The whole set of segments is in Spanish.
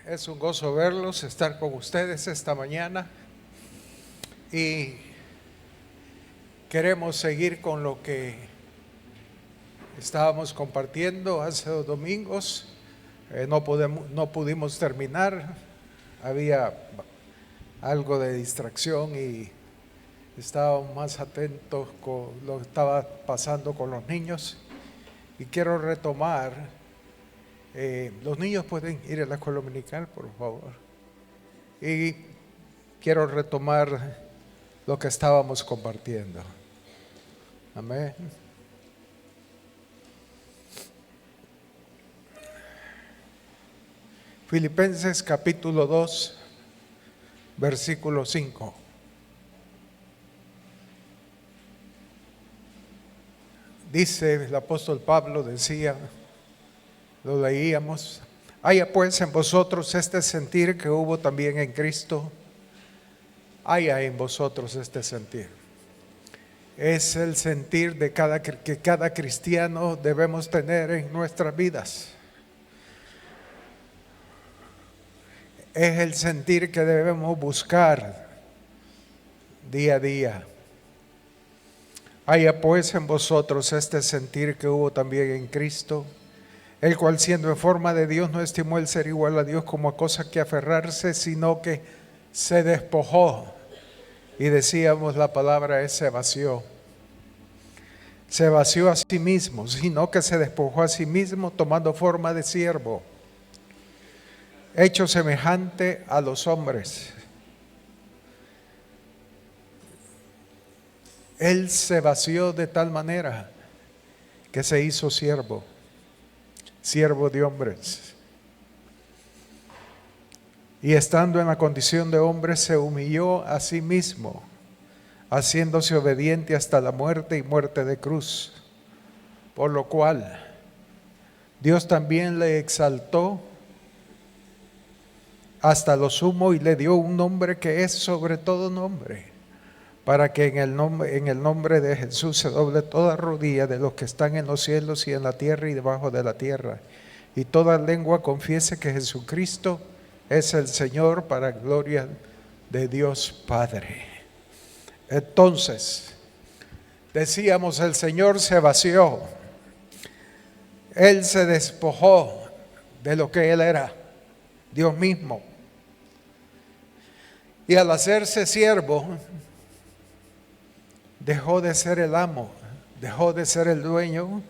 Es un gozo verlos, estar con ustedes esta mañana y queremos seguir con lo que estábamos compartiendo hace 2 domingos. No pudimos terminar, había algo de distracción y estábamos más atentos con lo que estaba pasando con los niños y quiero retomar. Los niños pueden ir a la escuela dominical, por favor. Y quiero retomar lo que estábamos compartiendo. Amén. Filipenses capítulo 2, versículo 5. Dice el apóstol Pablo, decía, lo leíamos: haya pues en vosotros este sentir que hubo también en Cristo. Haya en vosotros este sentir. Es el sentir que cada cristiano debemos tener en nuestras vidas. Es el sentir que debemos buscar día a día. Haya pues en vosotros este sentir que hubo también en Cristo, el cual siendo en forma de Dios no estimó el ser igual a Dios como a cosa que aferrarse, sino que se despojó. Y decíamos, la palabra es se vació. Se vació a sí mismo, sino que se despojó a sí mismo tomando forma de siervo, hecho semejante a los hombres. Él se vació de tal manera que se hizo siervo de hombres. Y estando en la condición de hombre, se humilló a sí mismo, haciéndose obediente hasta la muerte y muerte de cruz. Por lo cual, Dios también le exaltó hasta lo sumo y le dio un nombre que es sobre todo nombre, para que en el nombre de Jesús se doble toda rodilla de los que están en los cielos y en la tierra y debajo de la tierra, y toda lengua confiese que Jesucristo es el Señor, para gloria de Dios Padre. Entonces, decíamos, el Señor se vació. Él se despojó de lo que Él era, Dios mismo. Y al hacerse siervo, dejó de ser el amo, dejó de ser el dueño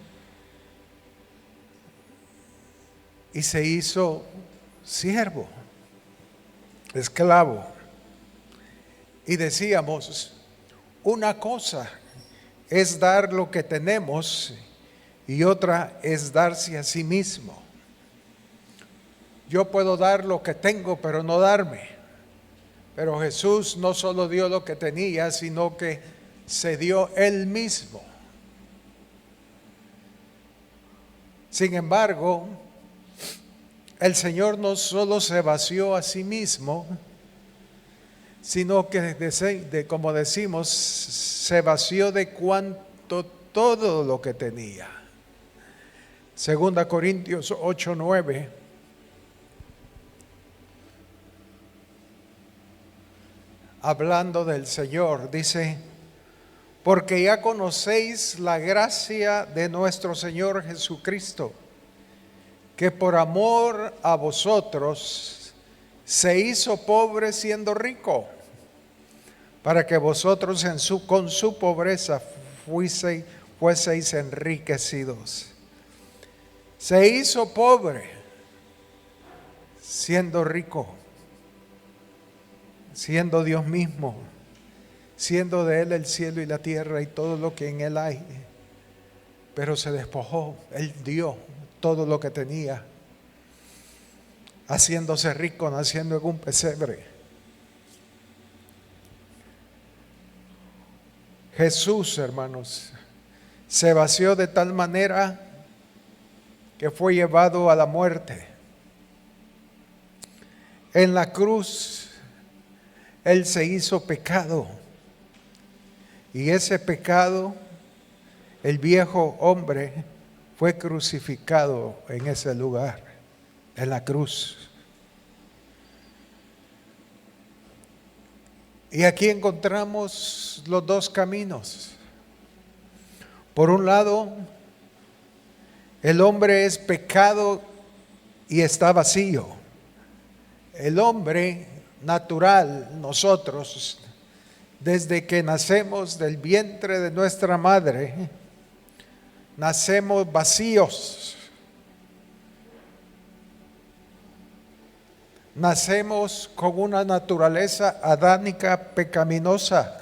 y se hizo siervo, esclavo. Y decíamos, una cosa es dar lo que tenemos y otra es darse a sí mismo. Yo puedo dar lo que tengo, pero no darme. Pero Jesús no solo dio lo que tenía, sino que se dio Él mismo. Sin embargo, el Señor no solo se vació a sí mismo, sino que, como decimos, se vació de todo lo que tenía. 2 Corintios 8:9. Hablando del Señor, dice: porque ya conocéis la gracia de nuestro Señor Jesucristo, que por amor a vosotros se hizo pobre siendo rico, para que vosotros con su pobreza fueseis enriquecidos. Se hizo pobre siendo rico, siendo Dios mismo, siendo de Él el cielo y la tierra y todo lo que en Él hay. Pero se despojó, Él dio todo lo que tenía, haciéndose rico, naciendo en un pesebre. Jesús, hermanos, se vació de tal manera que fue llevado a la muerte. En la cruz, Él se hizo pecado. Y ese pecado, el viejo hombre, fue crucificado en ese lugar, en la cruz. Y aquí encontramos los dos caminos. Por un lado, el hombre es pecado y está vacío. El hombre natural, nosotros, desde que nacemos del vientre de nuestra madre, nacemos vacíos. Nacemos con una naturaleza adánica pecaminosa.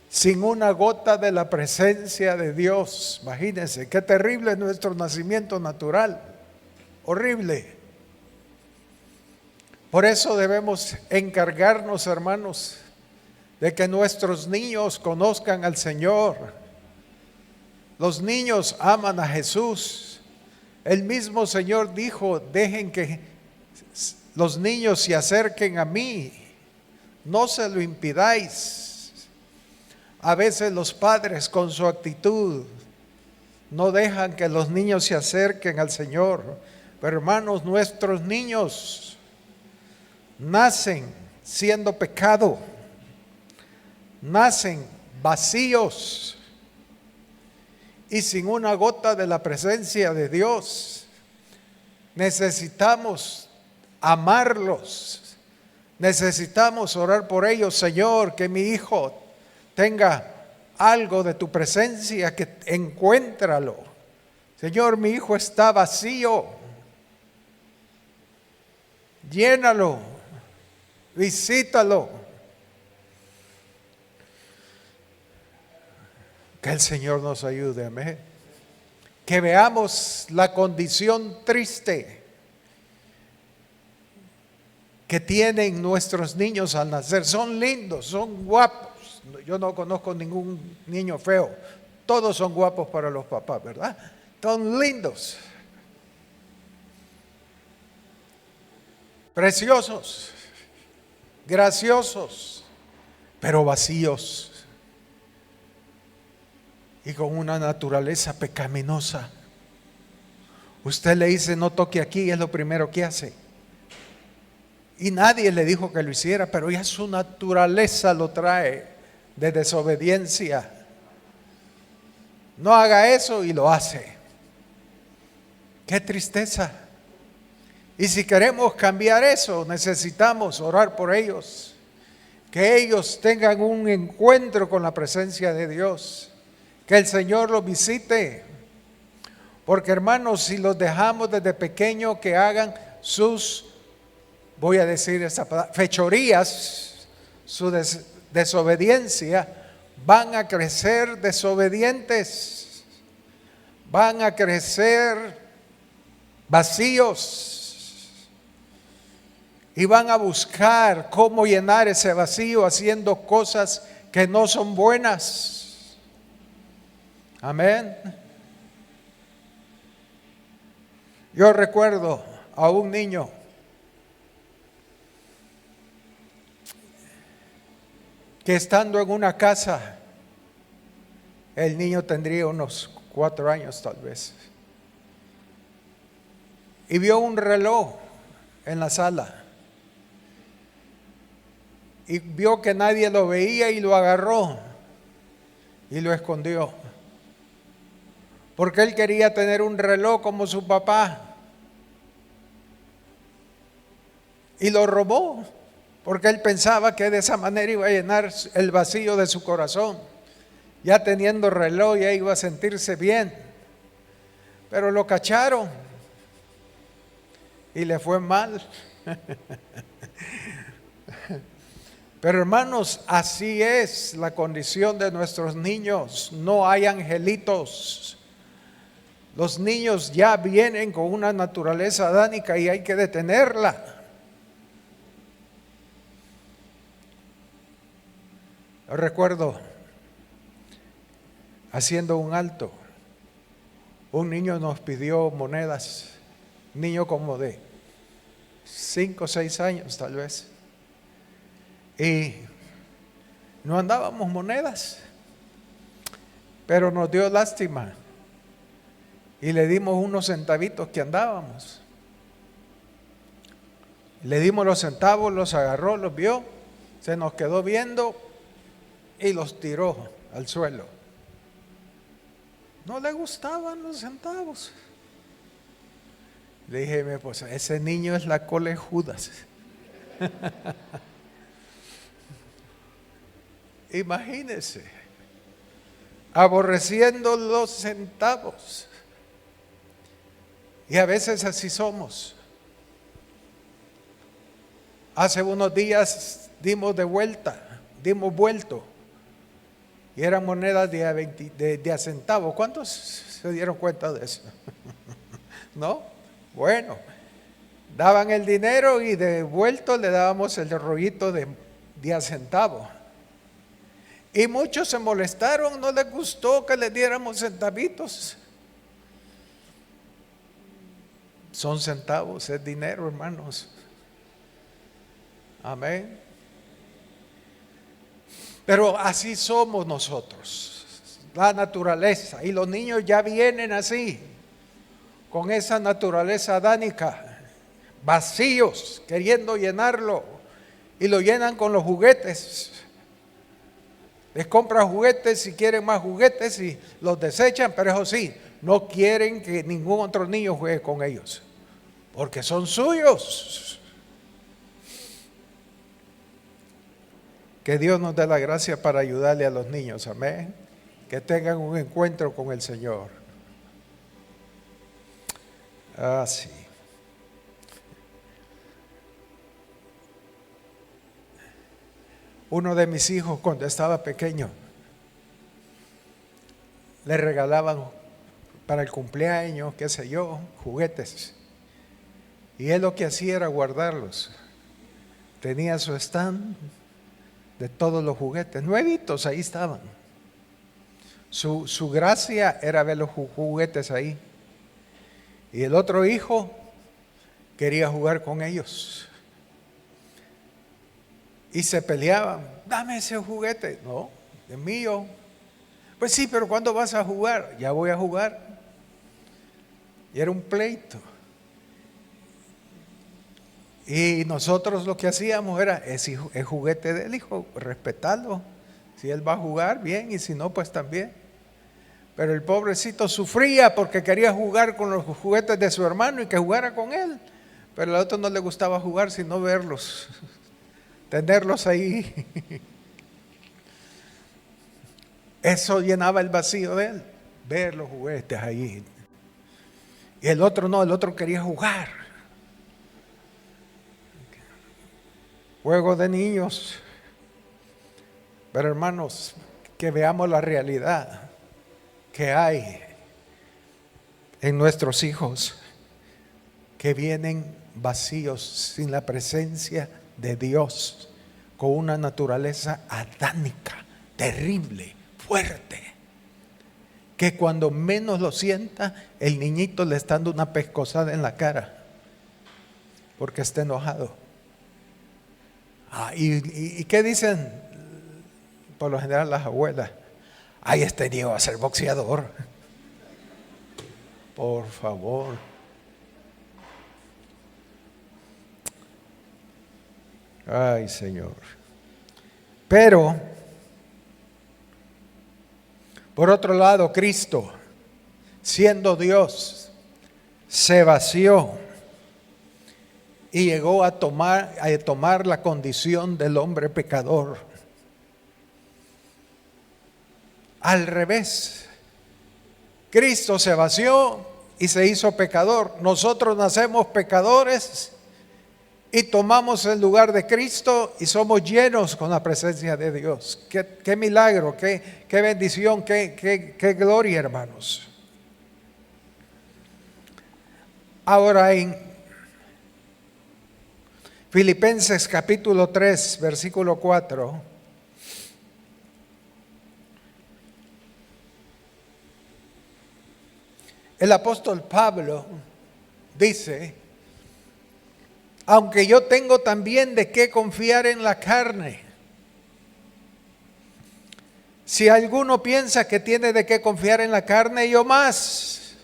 Sin una gota de la presencia de Dios. Imagínense, qué terrible es nuestro nacimiento natural. Horrible. Por eso debemos encargarnos, hermanos, de que nuestros niños conozcan al Señor. Los niños aman a Jesús. El mismo Señor dijo: dejen que los niños se acerquen a mí, no se lo impidáis. A veces los padres con su actitud no dejan que los niños se acerquen al Señor. Pero hermanos, nuestros niños nacen siendo pecado, nacen vacíos y sin una gota de la presencia de Dios. Necesitamos amarlos, necesitamos orar por ellos. Señor, que mi hijo tenga algo de tu presencia, que encuéntralo. Señor, mi hijo está vacío, llénalo, visítalo. Que el Señor nos ayude, amén. Que veamos la condición triste que tienen nuestros niños al nacer. Son lindos, son guapos. Yo no conozco ningún niño feo. Todos son guapos para los papás, ¿verdad? Son lindos, preciosos, graciosos, pero vacíos. Y con una naturaleza pecaminosa. Usted le dice: no toque aquí, y es lo primero que hace. Y nadie le dijo que lo hiciera, pero ya su naturaleza lo trae de desobediencia. No haga eso y lo hace. Qué tristeza. Y si queremos cambiar eso, necesitamos orar por ellos. Que ellos tengan un encuentro con la presencia de Dios. Que el Señor los visite. Porque hermanos, si los dejamos desde pequeño que hagan sus, voy a decir esa palabra, fechorías, su desobediencia, van a crecer desobedientes, van a crecer vacíos y van a buscar cómo llenar ese vacío haciendo cosas que no son buenas. Amén. Yo recuerdo a un niño que estando en una casa, el niño tendría unos 4 años tal vez, y vio un reloj en la sala y vio que nadie lo veía y lo agarró y lo escondió. Porque él quería tener un reloj como su papá. Y lo robó, porque él pensaba que de esa manera iba a llenar el vacío de su corazón. Ya teniendo reloj, ya iba a sentirse bien. Pero lo cacharon y le fue mal. Pero hermanos, así es la condición de nuestros niños. No hay angelitos. Los niños ya vienen con una naturaleza adánica y hay que detenerla. Recuerdo haciendo un alto, un niño nos pidió monedas, niño como de 5 o 6 años tal vez, y no andábamos monedas, pero nos dio lástima y le dimos unos centavitos que andábamos. Le dimos los centavos, los agarró, los vio, se nos quedó viendo y los tiró al suelo. No le gustaban los centavos. Le dije, pues ese niño es la cola de Judas. Imagínese, aborreciendo los centavos. Y a veces así somos. Hace unos días dimos vuelto. Y eran monedas de a centavo. ¿Cuántos se dieron cuenta de eso? ¿No? Bueno, daban el dinero y de vuelto le dábamos el rollito de a centavo. Y muchos se molestaron, no les gustó que les diéramos centavitos. Son centavos, es dinero, hermanos. Amén. Pero así somos nosotros, la naturaleza. Y los niños ya vienen así, con esa naturaleza adánica, vacíos, queriendo llenarlo. Y lo llenan con los juguetes. Les compran juguetes y quieren más juguetes y los desechan, pero eso sí, no quieren que ningún otro niño juegue con ellos, porque son suyos. Que Dios nos dé la gracia para ayudarle a los niños, amén. Que tengan un encuentro con el Señor. Sí. Uno de mis hijos, cuando estaba pequeño, le regalaban para el cumpleaños, qué sé yo, juguetes. Y él lo que hacía era guardarlos. Tenía su stand de todos los juguetes, nuevitos, ahí estaban. Su gracia era ver los juguetes ahí. Y el otro hijo quería jugar con ellos. Y se peleaban, dame ese juguete. No, es mío. Pues sí, pero ¿cuándo vas a jugar? Ya voy a jugar. Y era un pleito. Y nosotros lo que hacíamos era, es el juguete del hijo, respetarlo. Si él va a jugar, bien, y si no, pues también. Pero el pobrecito sufría porque quería jugar con los juguetes de su hermano y que jugara con él. Pero al otro no le gustaba jugar, sino verlos, tenerlos ahí. Eso llenaba el vacío de él, ver los juguetes ahí. Y el otro no, el otro quería jugar. Juego de niños. Pero hermanos, que veamos la realidad que hay en nuestros hijos, que vienen vacíos, sin la presencia de Dios, con una naturaleza adánica, terrible, fuerte, que cuando menos lo sienta, el niñito le está dando una pescozada en la cara, porque está enojado. ¿Y qué dicen por lo general las abuelas? Ay, este niño va a ser boxeador. Por favor. Ay, Señor. Pero, por otro lado, Cristo, siendo Dios, se vació y llegó a tomar la condición del hombre pecador. Al revés, Cristo se vació y se hizo pecador. Nosotros nacemos pecadores y tomamos el lugar de Cristo y somos llenos con la presencia de Dios. Qué milagro, qué bendición, qué gloria, hermanos. Ahora en Filipenses capítulo 3, versículo 4. El apóstol Pablo dice: aunque yo tengo también de qué confiar en la carne. Si alguno piensa que tiene de qué confiar en la carne, yo más.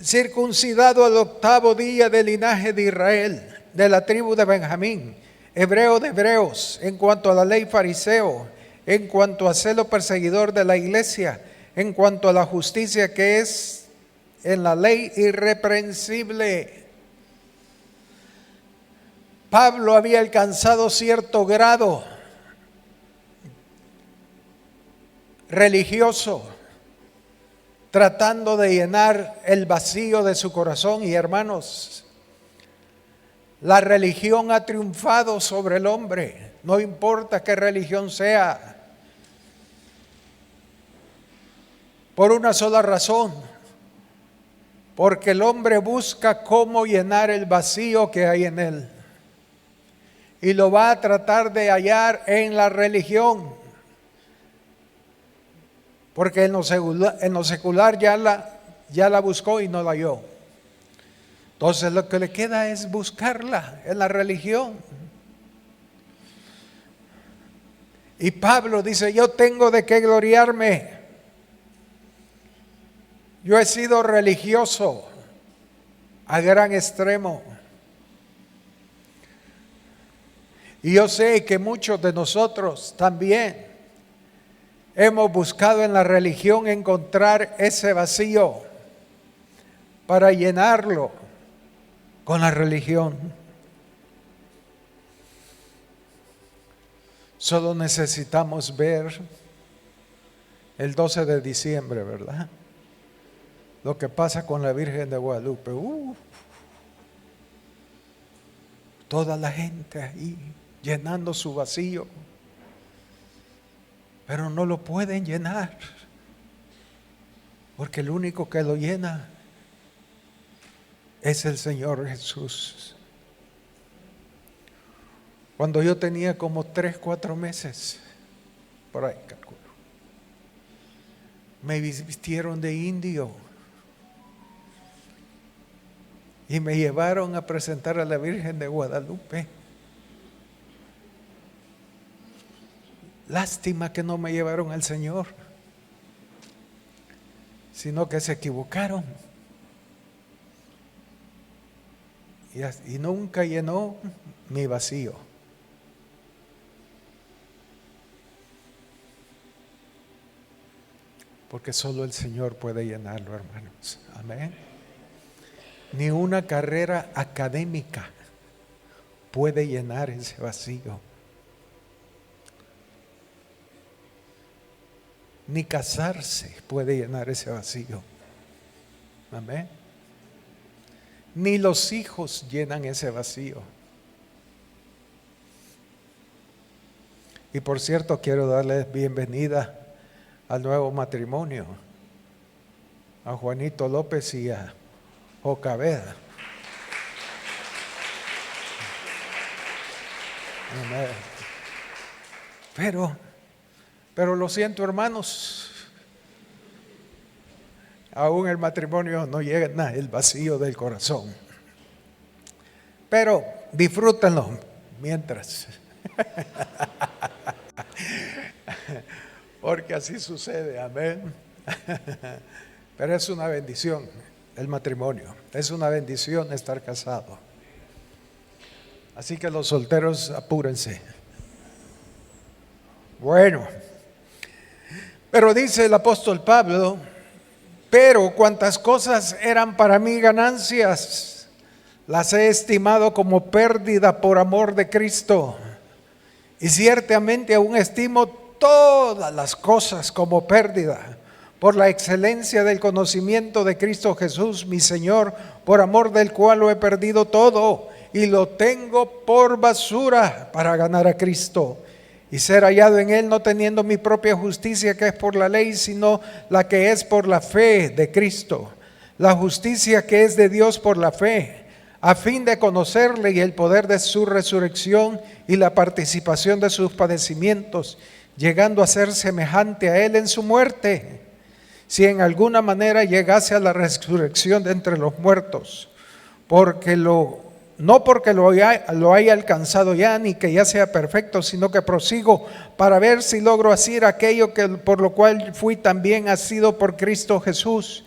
circuncidado al 8º día del linaje de Israel, de la tribu de Benjamín, hebreo de hebreos, en cuanto a la ley fariseo, en cuanto a celo perseguidor de la iglesia, en cuanto a la justicia que es en la ley irreprensible. Pablo había alcanzado cierto grado religioso, tratando de llenar el vacío de su corazón. Y hermanos, la religión ha triunfado sobre el hombre, no importa qué religión sea, por una sola razón: porque el hombre busca cómo llenar el vacío que hay en él, y lo va a tratar de hallar en la religión, porque en lo secular ya la buscó y no la halló. Entonces lo que le queda es buscarla en la religión. Y Pablo dice: yo tengo de qué gloriarme. Yo he sido religioso a gran extremo. Y yo sé que muchos de nosotros también hemos buscado en la religión encontrar ese vacío para llenarlo con la religión. Solo necesitamos ver el 12 de diciembre, ¿verdad? Lo que pasa con la Virgen de Guadalupe. Toda la gente ahí llenando su vacío, pero no lo pueden llenar, porque el único que lo llena es el Señor Jesús. Cuando yo tenía como 3-4 meses, por ahí calculo, me vistieron de indio y me llevaron a presentar a la Virgen de Guadalupe. Lástima que no me llevaron al Señor, sino que se equivocaron. Y nunca llenó mi vacío. Porque solo el Señor puede llenarlo, hermanos. Amén. Ni una carrera académica puede llenar ese vacío. Ni casarse puede llenar ese vacío. Amén. Ni los hijos llenan ese vacío. Y por cierto, quiero darles bienvenida al nuevo matrimonio, a Juanito López y a Jocabeda. Amén. Pero lo siento, hermanos, aún el matrimonio no llena el vacío del corazón. Pero disfrútenlo mientras. Porque así sucede, amén. Pero es una bendición el matrimonio, es una bendición estar casado. Así que los solteros, apúrense. Bueno, pero dice el apóstol Pablo: pero cuantas cosas eran para mí ganancias, las he estimado como pérdida por amor de Cristo. Y ciertamente aún estimo todas las cosas como pérdida por la excelencia del conocimiento de Cristo Jesús, mi Señor, por amor del cual lo he perdido todo y lo tengo por basura para ganar a Cristo y ser hallado en Él, no teniendo mi propia justicia que es por la ley, sino la que es por la fe de Cristo, la justicia que es de Dios por la fe, a fin de conocerle y el poder de su resurrección y la participación de sus padecimientos, llegando a ser semejante a Él en su muerte, si en alguna manera llegase a la resurrección de entre los muertos, no porque lo haya alcanzado ya, ni que ya sea perfecto, sino que prosigo para ver si logro hacer aquello que por lo cual fui también asido por Cristo Jesús.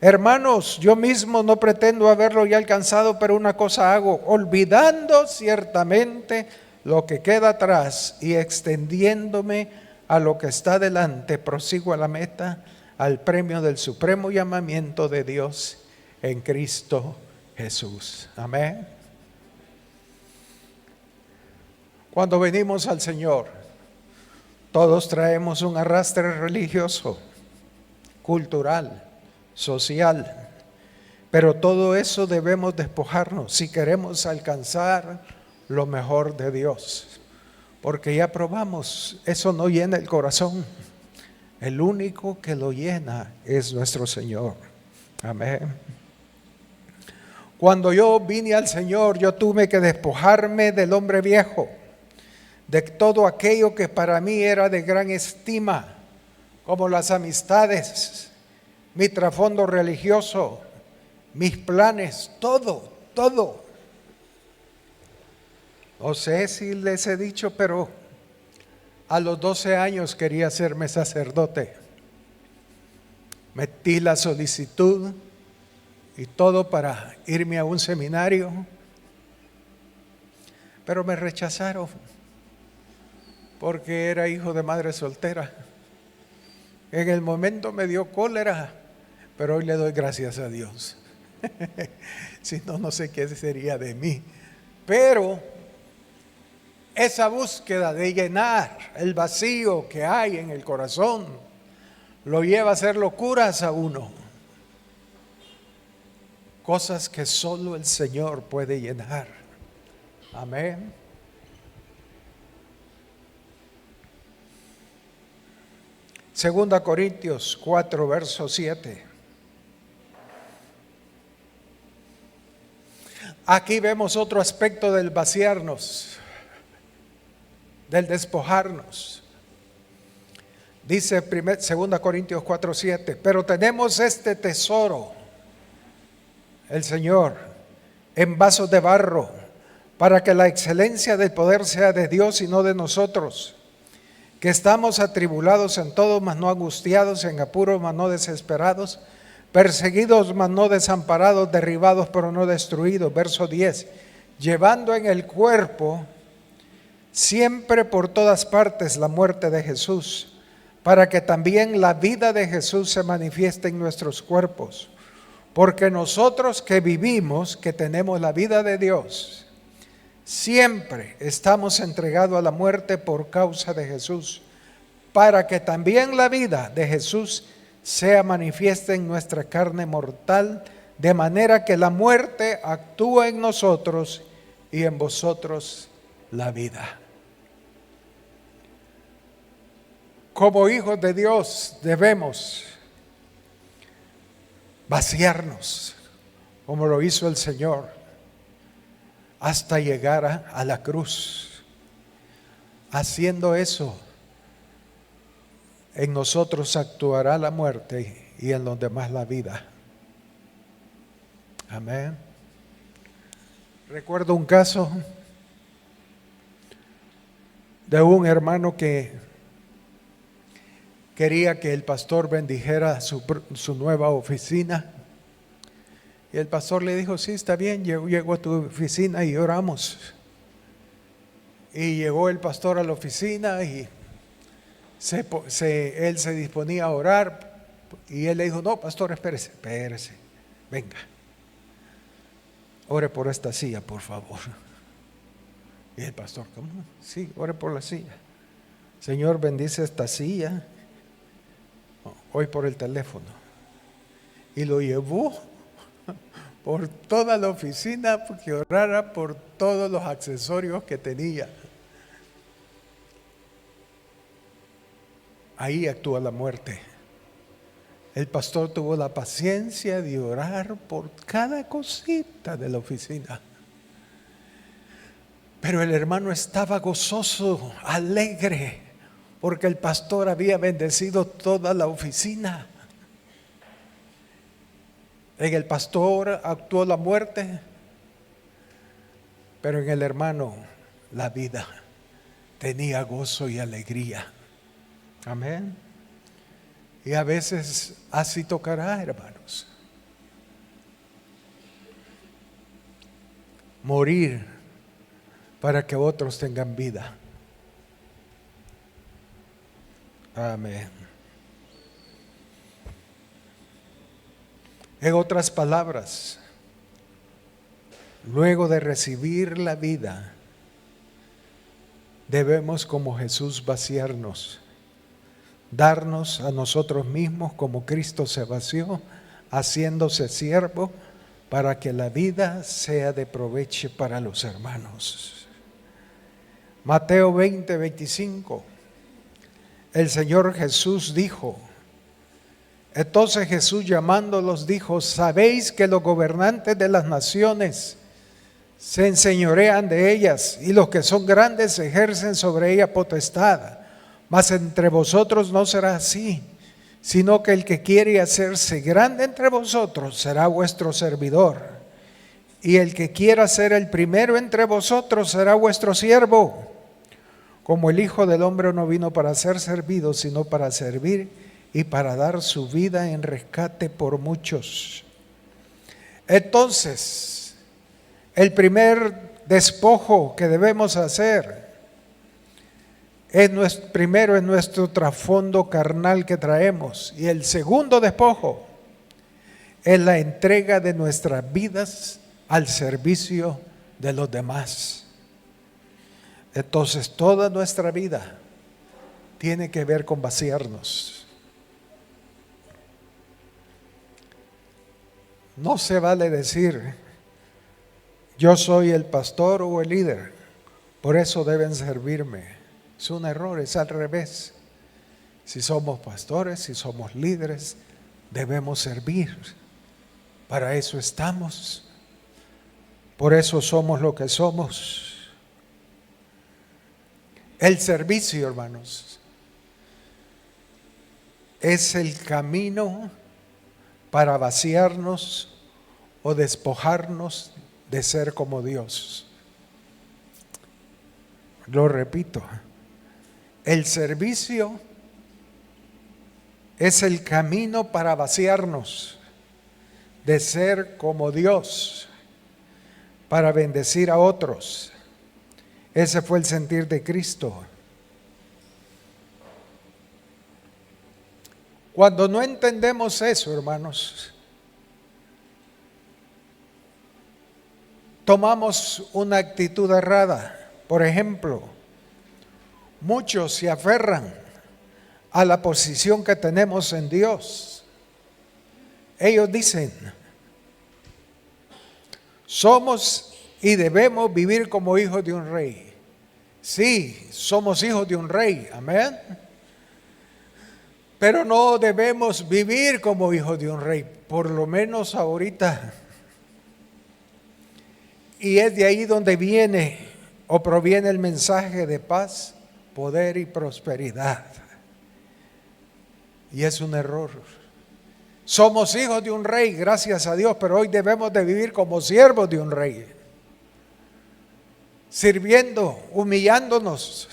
Hermanos, yo mismo no pretendo haberlo ya alcanzado, pero una cosa hago, olvidando ciertamente lo que queda atrás y extendiéndome a lo que está delante, prosigo a la meta, al premio del supremo llamamiento de Dios en Cristo Jesús. Amén. Cuando venimos al Señor, todos traemos un arrastre religioso, cultural, social, pero todo eso debemos despojarnos si queremos alcanzar lo mejor de Dios, porque ya probamos, eso no llena el corazón. El único que lo llena es nuestro Señor. Amén. Cuando yo vine al Señor, yo tuve que despojarme del hombre viejo, de todo aquello que para mí era de gran estima, como las amistades, mi trasfondo religioso, mis planes, todo. No sé si les he dicho, pero a los 12 años quería hacerme sacerdote. Metí la solicitud y todo para irme a un seminario, pero me rechazaron porque era hijo de madre soltera. En el momento me dio cólera, pero hoy le doy gracias a Dios. Si no, no sé qué sería de mí. Pero esa búsqueda de llenar el vacío que hay en el corazón lo lleva a hacer locuras a uno. Cosas que solo el Señor puede llenar. Amén. Segunda Corintios 4, verso 7. Aquí vemos otro aspecto del vaciarnos, del despojarnos. Dice 2 Corintios 4:7, pero tenemos este tesoro, el Señor, en vasos de barro, para que la excelencia del poder sea de Dios y no de nosotros, que estamos atribulados en todo, mas no angustiados, en apuros, mas no desesperados, perseguidos, mas no desamparados, derribados, pero no destruidos. Verso 10, llevando en el cuerpo siempre por todas partes la muerte de Jesús, para que también la vida de Jesús se manifieste en nuestros cuerpos. Porque nosotros que vivimos, que tenemos la vida de Dios, siempre estamos entregados a la muerte por causa de Jesús, para que también la vida de Jesús sea manifiesta en nuestra carne mortal, de manera que la muerte actúa en nosotros y en vosotros la vida. Como hijos de Dios debemos vaciarnos, como lo hizo el Señor, hasta llegar a la cruz. Haciendo eso, en nosotros actuará la muerte y en los demás la vida. Amén. Recuerdo un caso de un hermano que quería que el pastor bendijera su nueva oficina. Y el pastor le dijo, sí, está bien, llego a tu oficina y oramos. Y llegó el pastor a la oficina y él se disponía a orar. Y él le dijo, no, pastor, espérese, venga. Ore por esta silla, por favor. Y el pastor, ¿cómo? Sí, ore por la silla. Señor, bendice esta silla. Hoy por el teléfono. Y lo llevó por toda la oficina porque orara por todos los accesorios que tenía. Ahí actúa la muerte. El pastor tuvo la paciencia de orar por cada cosita de la oficina. Pero el hermano estaba gozoso, alegre, porque el pastor había bendecido toda la oficina. En el pastor actuó la muerte, pero en el hermano la vida. Tenía gozo y alegría. Amén. Y a veces así tocará, hermanos. morir para que otros tengan vida. Amén. En otras palabras, luego de recibir la vida, debemos como Jesús vaciarnos, darnos a nosotros mismos como Cristo se vació, haciéndose siervo para que la vida sea de provecho para los hermanos. Mateo 20:25, el Señor Jesús dijo, entonces Jesús llamándolos dijo, sabéis que los gobernantes de las naciones se enseñorean de ellas y los que son grandes ejercen sobre ella potestad, mas entre vosotros no será así, sino que el que quiere hacerse grande entre vosotros será vuestro servidor, y el que quiera ser el primero entre vosotros será vuestro siervo. Como el Hijo del Hombre no vino para ser servido, sino para servir y para dar su vida en rescate por muchos. Entonces, el primer despojo que debemos hacer primero es nuestro trasfondo carnal que traemos, y el segundo despojo es la entrega de nuestras vidas al servicio de los demás. Entonces toda nuestra vida tiene que ver con vaciarnos. No se vale decir yo soy el pastor o el líder, por eso deben servirme. Es un error, es al revés. Si somos pastores, si somos líderes, debemos servir. Para eso estamos. Por eso somos lo que somos. El servicio, hermanos, es el camino para vaciarnos o despojarnos de ser como Dios. Lo repito, el servicio es el camino para vaciarnos de ser como Dios, para bendecir a otros. Ese fue el sentir de Cristo. Cuando no entendemos eso, hermanos, tomamos una actitud errada. Por ejemplo, muchos se aferran a la posición que tenemos en Dios. Ellos dicen, somos y debemos vivir como hijos de un rey. Sí, somos hijos de un rey, amén. Pero no debemos vivir como hijos de un rey, por lo menos ahorita. Y es de ahí donde viene o proviene el mensaje de paz, poder y prosperidad. Y es un error. Somos hijos de un rey, gracias a Dios, pero hoy debemos de vivir como siervos de un rey. Sirviendo, humillándonos.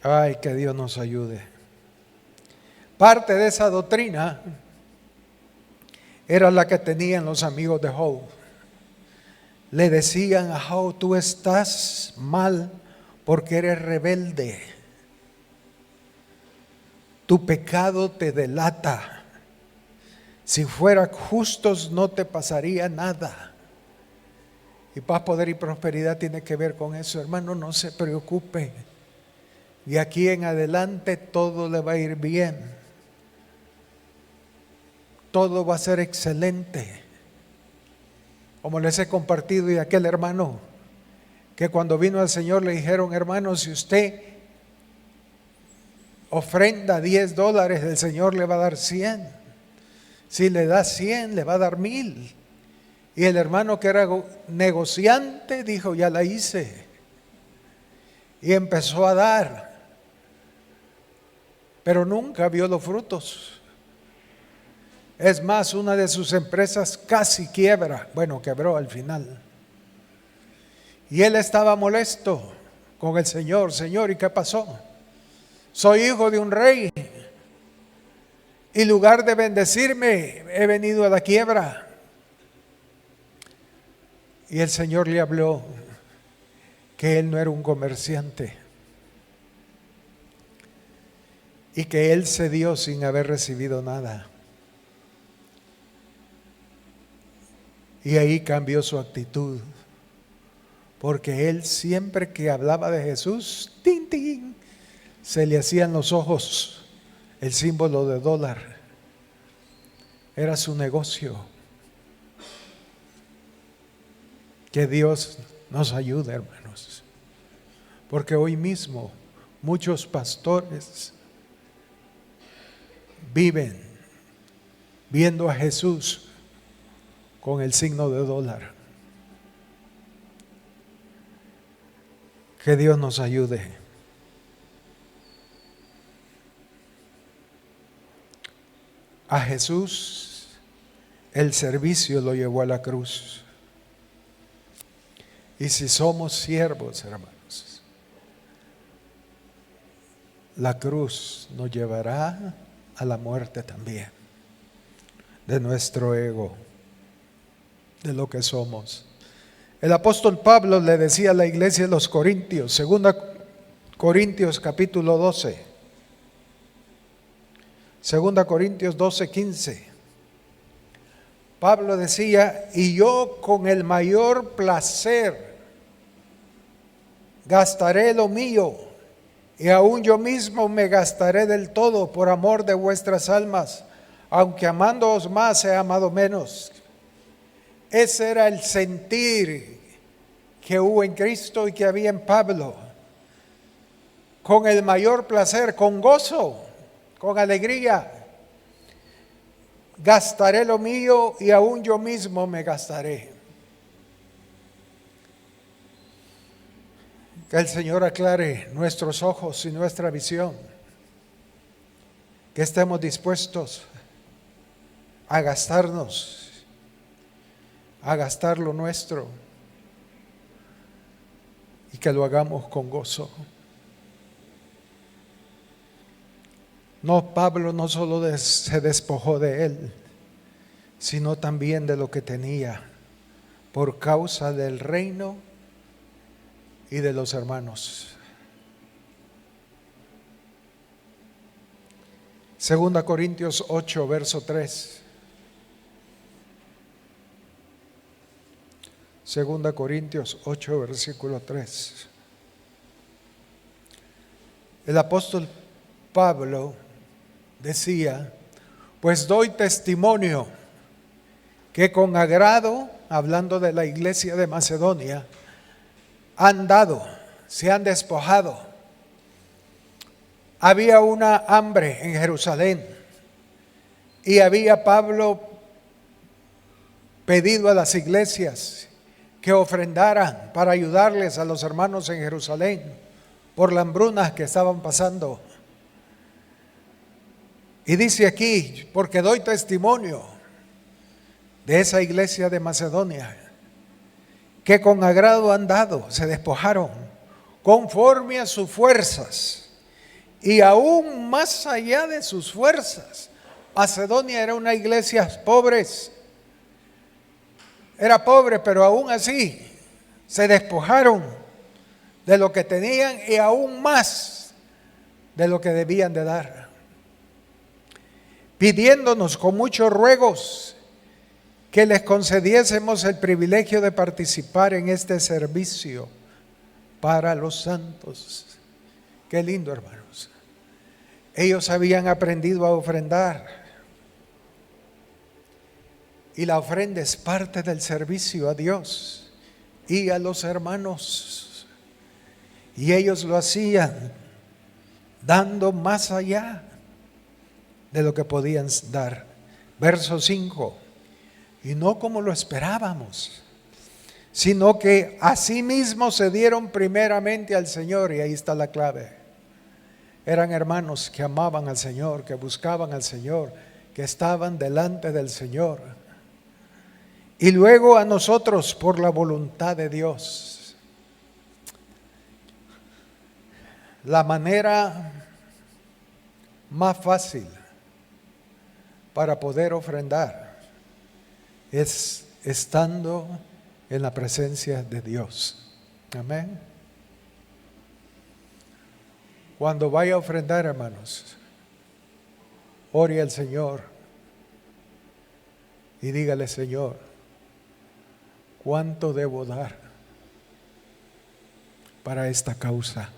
Ay, que Dios nos ayude. Parte de esa doctrina era la que tenían los amigos de Job. Le decían a Job, tú estás mal porque eres rebelde. Tu pecado te delata. Si fueran justos no te pasaría nada. Y paz, poder y prosperidad tiene que ver con eso. Hermano, no se preocupe. De aquí en adelante todo le va a ir bien. Todo va a ser excelente. Como les he compartido y aquel hermano que cuando vino al Señor le dijeron, hermano, si usted ofrenda $10, el Señor le va a dar 100. Si le da 100, le va a dar 1000. Y el hermano que era negociante dijo, ya la hice. Y empezó a dar. Pero nunca vio los frutos. Es más, una de sus empresas casi quiebra. Bueno, quebró al final. Y él estaba molesto con el Señor. Señor, ¿y qué pasó? Soy hijo de un rey. Y en lugar de bendecirme, he venido a la quiebra. Y el Señor le habló que él no era un comerciante y que él se dio sin haber recibido nada. Y ahí cambió su actitud, porque él siempre que hablaba de Jesús, ¡tin, tin!, se le hacían los ojos el símbolo de dólar. Era su negocio. Que Dios nos ayude, hermanos, porque hoy mismo muchos pastores viven viendo a Jesús con el signo de dólar. Que Dios nos ayude. A Jesús el servicio lo llevó a la cruz. Y si somos siervos, hermanos, la cruz nos llevará a la muerte también de nuestro ego, de lo que somos. El apóstol Pablo le decía a la iglesia de los Corintios, 2 Corintios capítulo 12, 2 Corintios 12:15. Pablo decía: y yo con el mayor placer gastaré lo mío, y aún yo mismo me gastaré del todo por amor de vuestras almas, aunque amándoos más he amado menos. Ese era el sentir que hubo en Cristo y que había en Pablo. Con el mayor placer, con gozo, con alegría, gastaré lo mío y aún yo mismo me gastaré. Que el Señor aclare nuestros ojos y nuestra visión. Que estemos dispuestos a gastarnos, a gastar lo nuestro, y que lo hagamos con gozo. No, Pablo no solo se despojó de él, sino también de lo que tenía por causa del reino y de los hermanos. 2 Corintios 8, verso 3. 2 Corintios 8, versículo 3. El apóstol Pablo decía: pues doy testimonio que con agrado, hablando de la iglesia de Macedonia, han dado, se han despojado. Había una hambre en Jerusalén y había Pablo pedido a las iglesias que ofrendaran para ayudarles a los hermanos en Jerusalén por las hambrunas que estaban pasando. Y dice aquí: porque doy testimonio de esa iglesia de Macedonia, que con agrado han dado, se despojaron, conforme a sus fuerzas, y aún más allá de sus fuerzas. Macedonia era una iglesia pobre, era pobre, pero aún así se despojaron de lo que tenían y aún más de lo que debían de dar, pidiéndonos con muchos ruegos que les concediésemos el privilegio de participar en este servicio para los santos. Qué lindo, hermanos. Ellos habían aprendido a ofrendar, y la ofrenda es parte del servicio a Dios y a los hermanos, y ellos lo hacían dando más allá de lo que podían dar. Verso 5: y no como lo esperábamos, sino que asimismo se dieron primeramente al Señor. Y ahí está la clave. Eran hermanos que amaban al Señor, que buscaban al Señor, que estaban delante del Señor. Y luego a nosotros por la voluntad de Dios. La manera más fácil para poder ofrendar es estando en la presencia de Dios. Amén. Cuando vaya a ofrendar, hermanos, ore al Señor y dígale: Señor, ¿cuánto debo dar para esta causa?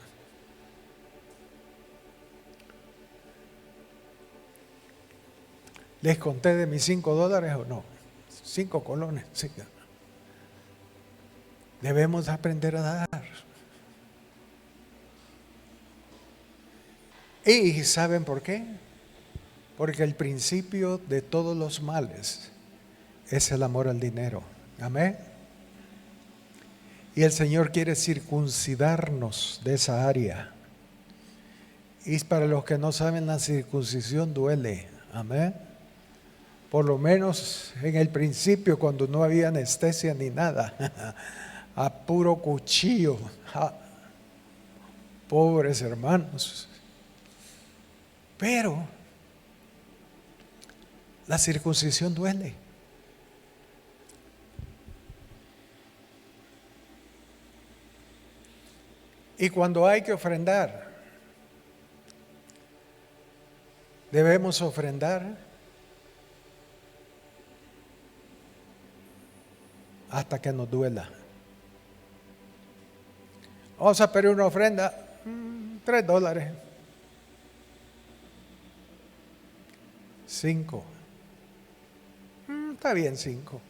¿Les conté de mis $5 o no? 5 colones. Sí. Debemos aprender a dar. ¿Y saben por qué? Porque el principio de todos los males es el amor al dinero. Amén. Y el Señor quiere circuncidarnos de esa área. Y para los que no saben, la circuncisión duele. Amén. Por lo menos en el principio, cuando no había anestesia ni nada, a puro cuchillo. Pobres hermanos. Pero la circuncisión duele. Y cuando hay que ofrendar, debemos ofrendar hasta que nos duela. Vamos a pedir una ofrenda, $3, 5, está bien 5,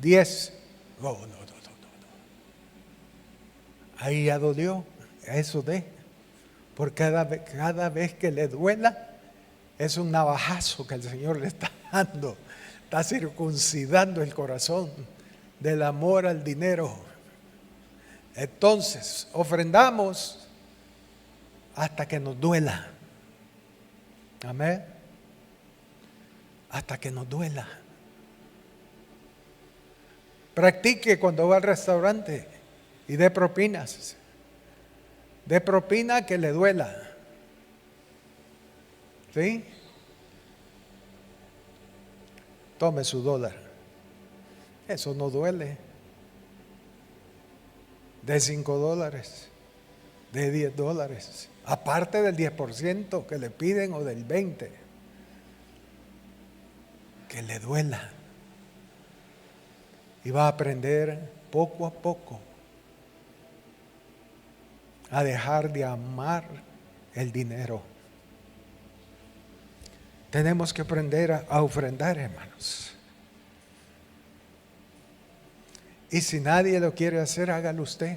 10, no. Ahí ya dolió, eso porque cada vez que le duela, es un navajazo que el Señor le está dando, está circuncidando el corazón del amor al dinero. Entonces, ofrendamos hasta que nos duela. Amén. Hasta que nos duela. Practique cuando va al restaurante y dé propinas. Dé propina que le duela. ¿Sí? Tome su $1. Eso no duele. De $5, de $10, aparte del 10% que le piden o del 20%, que le duela. Y va a aprender poco a poco a dejar de amar el dinero. Tenemos que aprender a ofrendar, hermanos. Y si nadie lo quiere hacer, hágalo usted.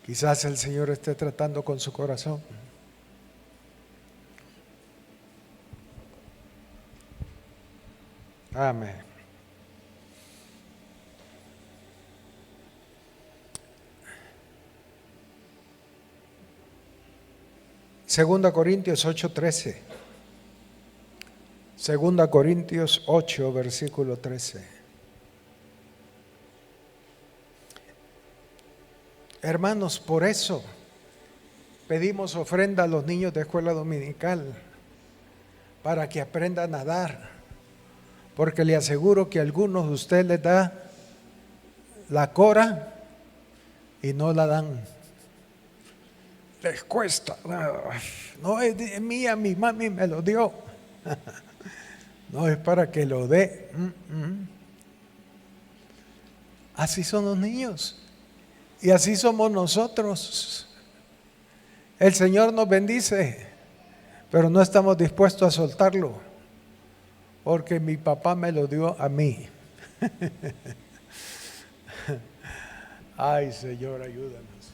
Quizás el Señor esté tratando con su corazón. Amén. Segunda Corintios 8:13. Segunda Corintios 8, versículo 13. Hermanos, por eso pedimos ofrenda a los niños de escuela dominical, para que aprendan a dar, porque le aseguro que a algunos de ustedes les da la cora y no la dan. Les cuesta. No es mía, mi mami me lo dio. No es para que lo dé. Así son los niños. Y así somos nosotros. El Señor nos bendice, pero no estamos dispuestos a soltarlo, porque mi papá me lo dio a mí. Ay, Señor, ayúdanos.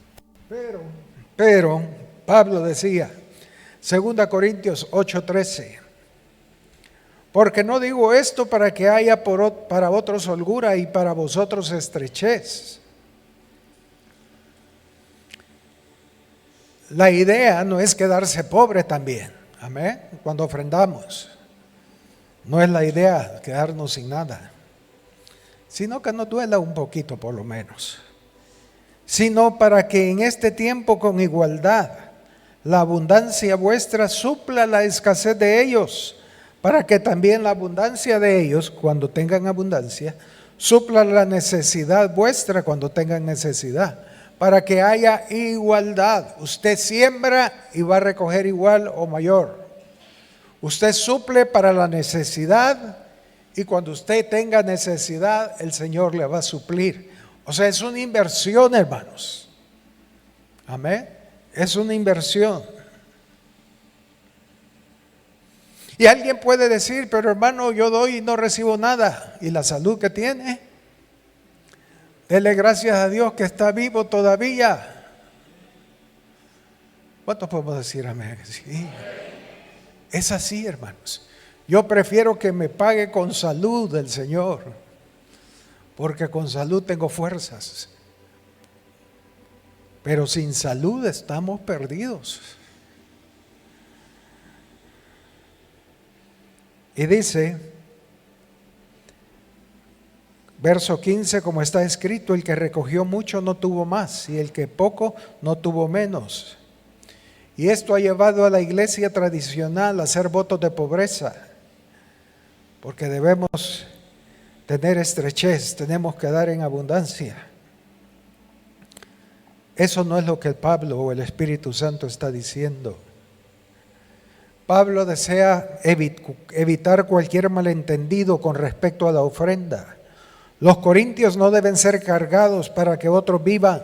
Pero Pablo decía, 2 Corintios 8:13, porque no digo esto para que haya para otros holgura y para vosotros estrechez. La idea no es quedarse pobre también, amén, cuando ofrendamos. No es la idea quedarnos sin nada, sino que nos duela un poquito por lo menos. Sino para que en este tiempo con igualdad la abundancia vuestra supla la escasez de ellos, para que también la abundancia de ellos, cuando tengan abundancia, supla la necesidad vuestra cuando tengan necesidad, para que haya igualdad. Usted siembra y va a recoger igual o mayor. Usted suple para la necesidad y cuando usted tenga necesidad, el Señor le va a suplir. O sea, es una inversión, hermanos. Amén. Es una inversión. Y alguien puede decir, pero hermano, yo doy y no recibo nada. ¿Y la salud que tiene? Dele gracias a Dios que está vivo todavía. ¿Cuántos podemos decir amén? Sí. Es así, hermanos. Yo prefiero que me pague con salud el Señor, porque con salud tengo fuerzas. Pero sin salud estamos perdidos. Y dice, verso 15, como está escrito, el que recogió mucho no tuvo más, y el que poco no tuvo menos. Y esto ha llevado a la iglesia tradicional a hacer votos de pobreza, porque debemos tener estrechez, tenemos que dar en abundancia. Eso no es lo que Pablo o el Espíritu Santo está diciendo. Pablo desea evitar cualquier malentendido con respecto a la ofrenda. Los corintios no deben ser cargados para que otros vivan.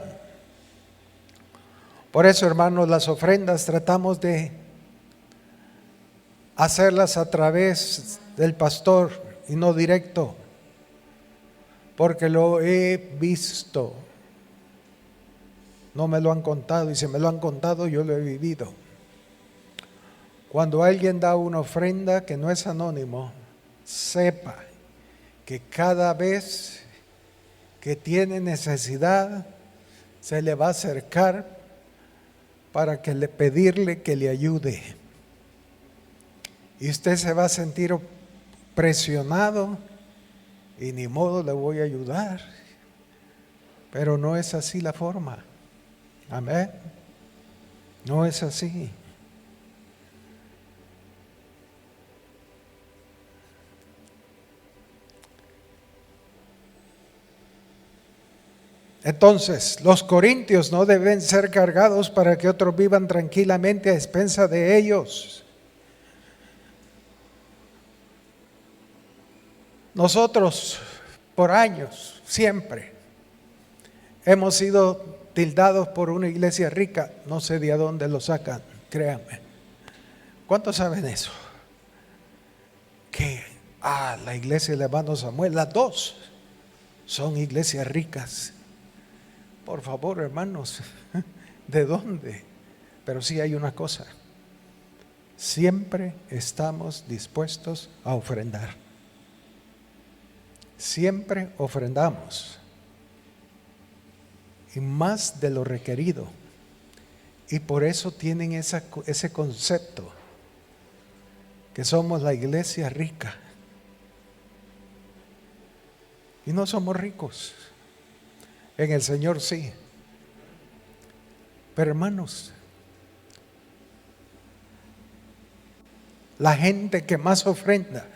Por eso, hermanos, las ofrendas tratamos de hacerlas a través del pastor y no directo, porque lo he visto. No me lo han contado, y si me lo han contado, yo lo he vivido. Cuando alguien da una ofrenda que no es anónimo, sepa que cada vez que tiene necesidad, se le va a acercar para pedirle que le ayude. Y usted se va a sentir presionado y ni modo le voy a ayudar. Pero no es así la forma. Amén. No es así. Entonces, los corintios no deben ser cargados para que otros vivan tranquilamente a expensa de ellos. Nosotros, por años, siempre, hemos sido tildados por una iglesia rica. No sé de dónde lo sacan, créanme. ¿Cuántos saben eso? Que, la iglesia del hermano Samuel, las dos son iglesias ricas. Por favor, hermanos, ¿de dónde? Pero sí hay una cosa, siempre estamos dispuestos a ofrendar. Siempre ofrendamos, y más de lo requerido. Y por eso tienen ese concepto, que somos la iglesia rica. Y no somos ricos. En el Señor sí. Pero hermanos, la gente que más ofrenda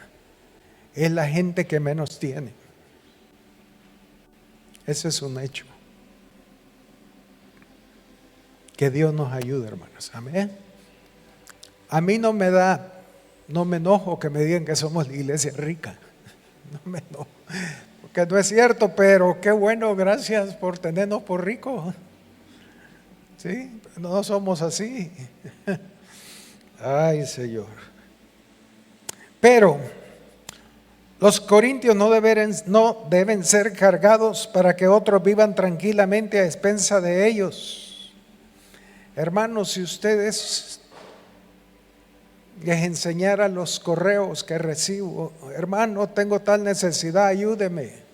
es la gente que menos tiene. Ese es un hecho. Que Dios nos ayude, hermanos. Amén. A mí no me enojo que me digan que somos la iglesia rica. No me enojo. Que no es cierto, pero qué bueno, gracias por tenernos por ricos. ¿Sí? No somos así. Ay, Señor. Pero los corintios no deben ser cargados para que otros vivan tranquilamente a expensa de ellos. Hermanos, si ustedes les enseñara los correos que recibo, hermano, tengo tal necesidad, ayúdeme.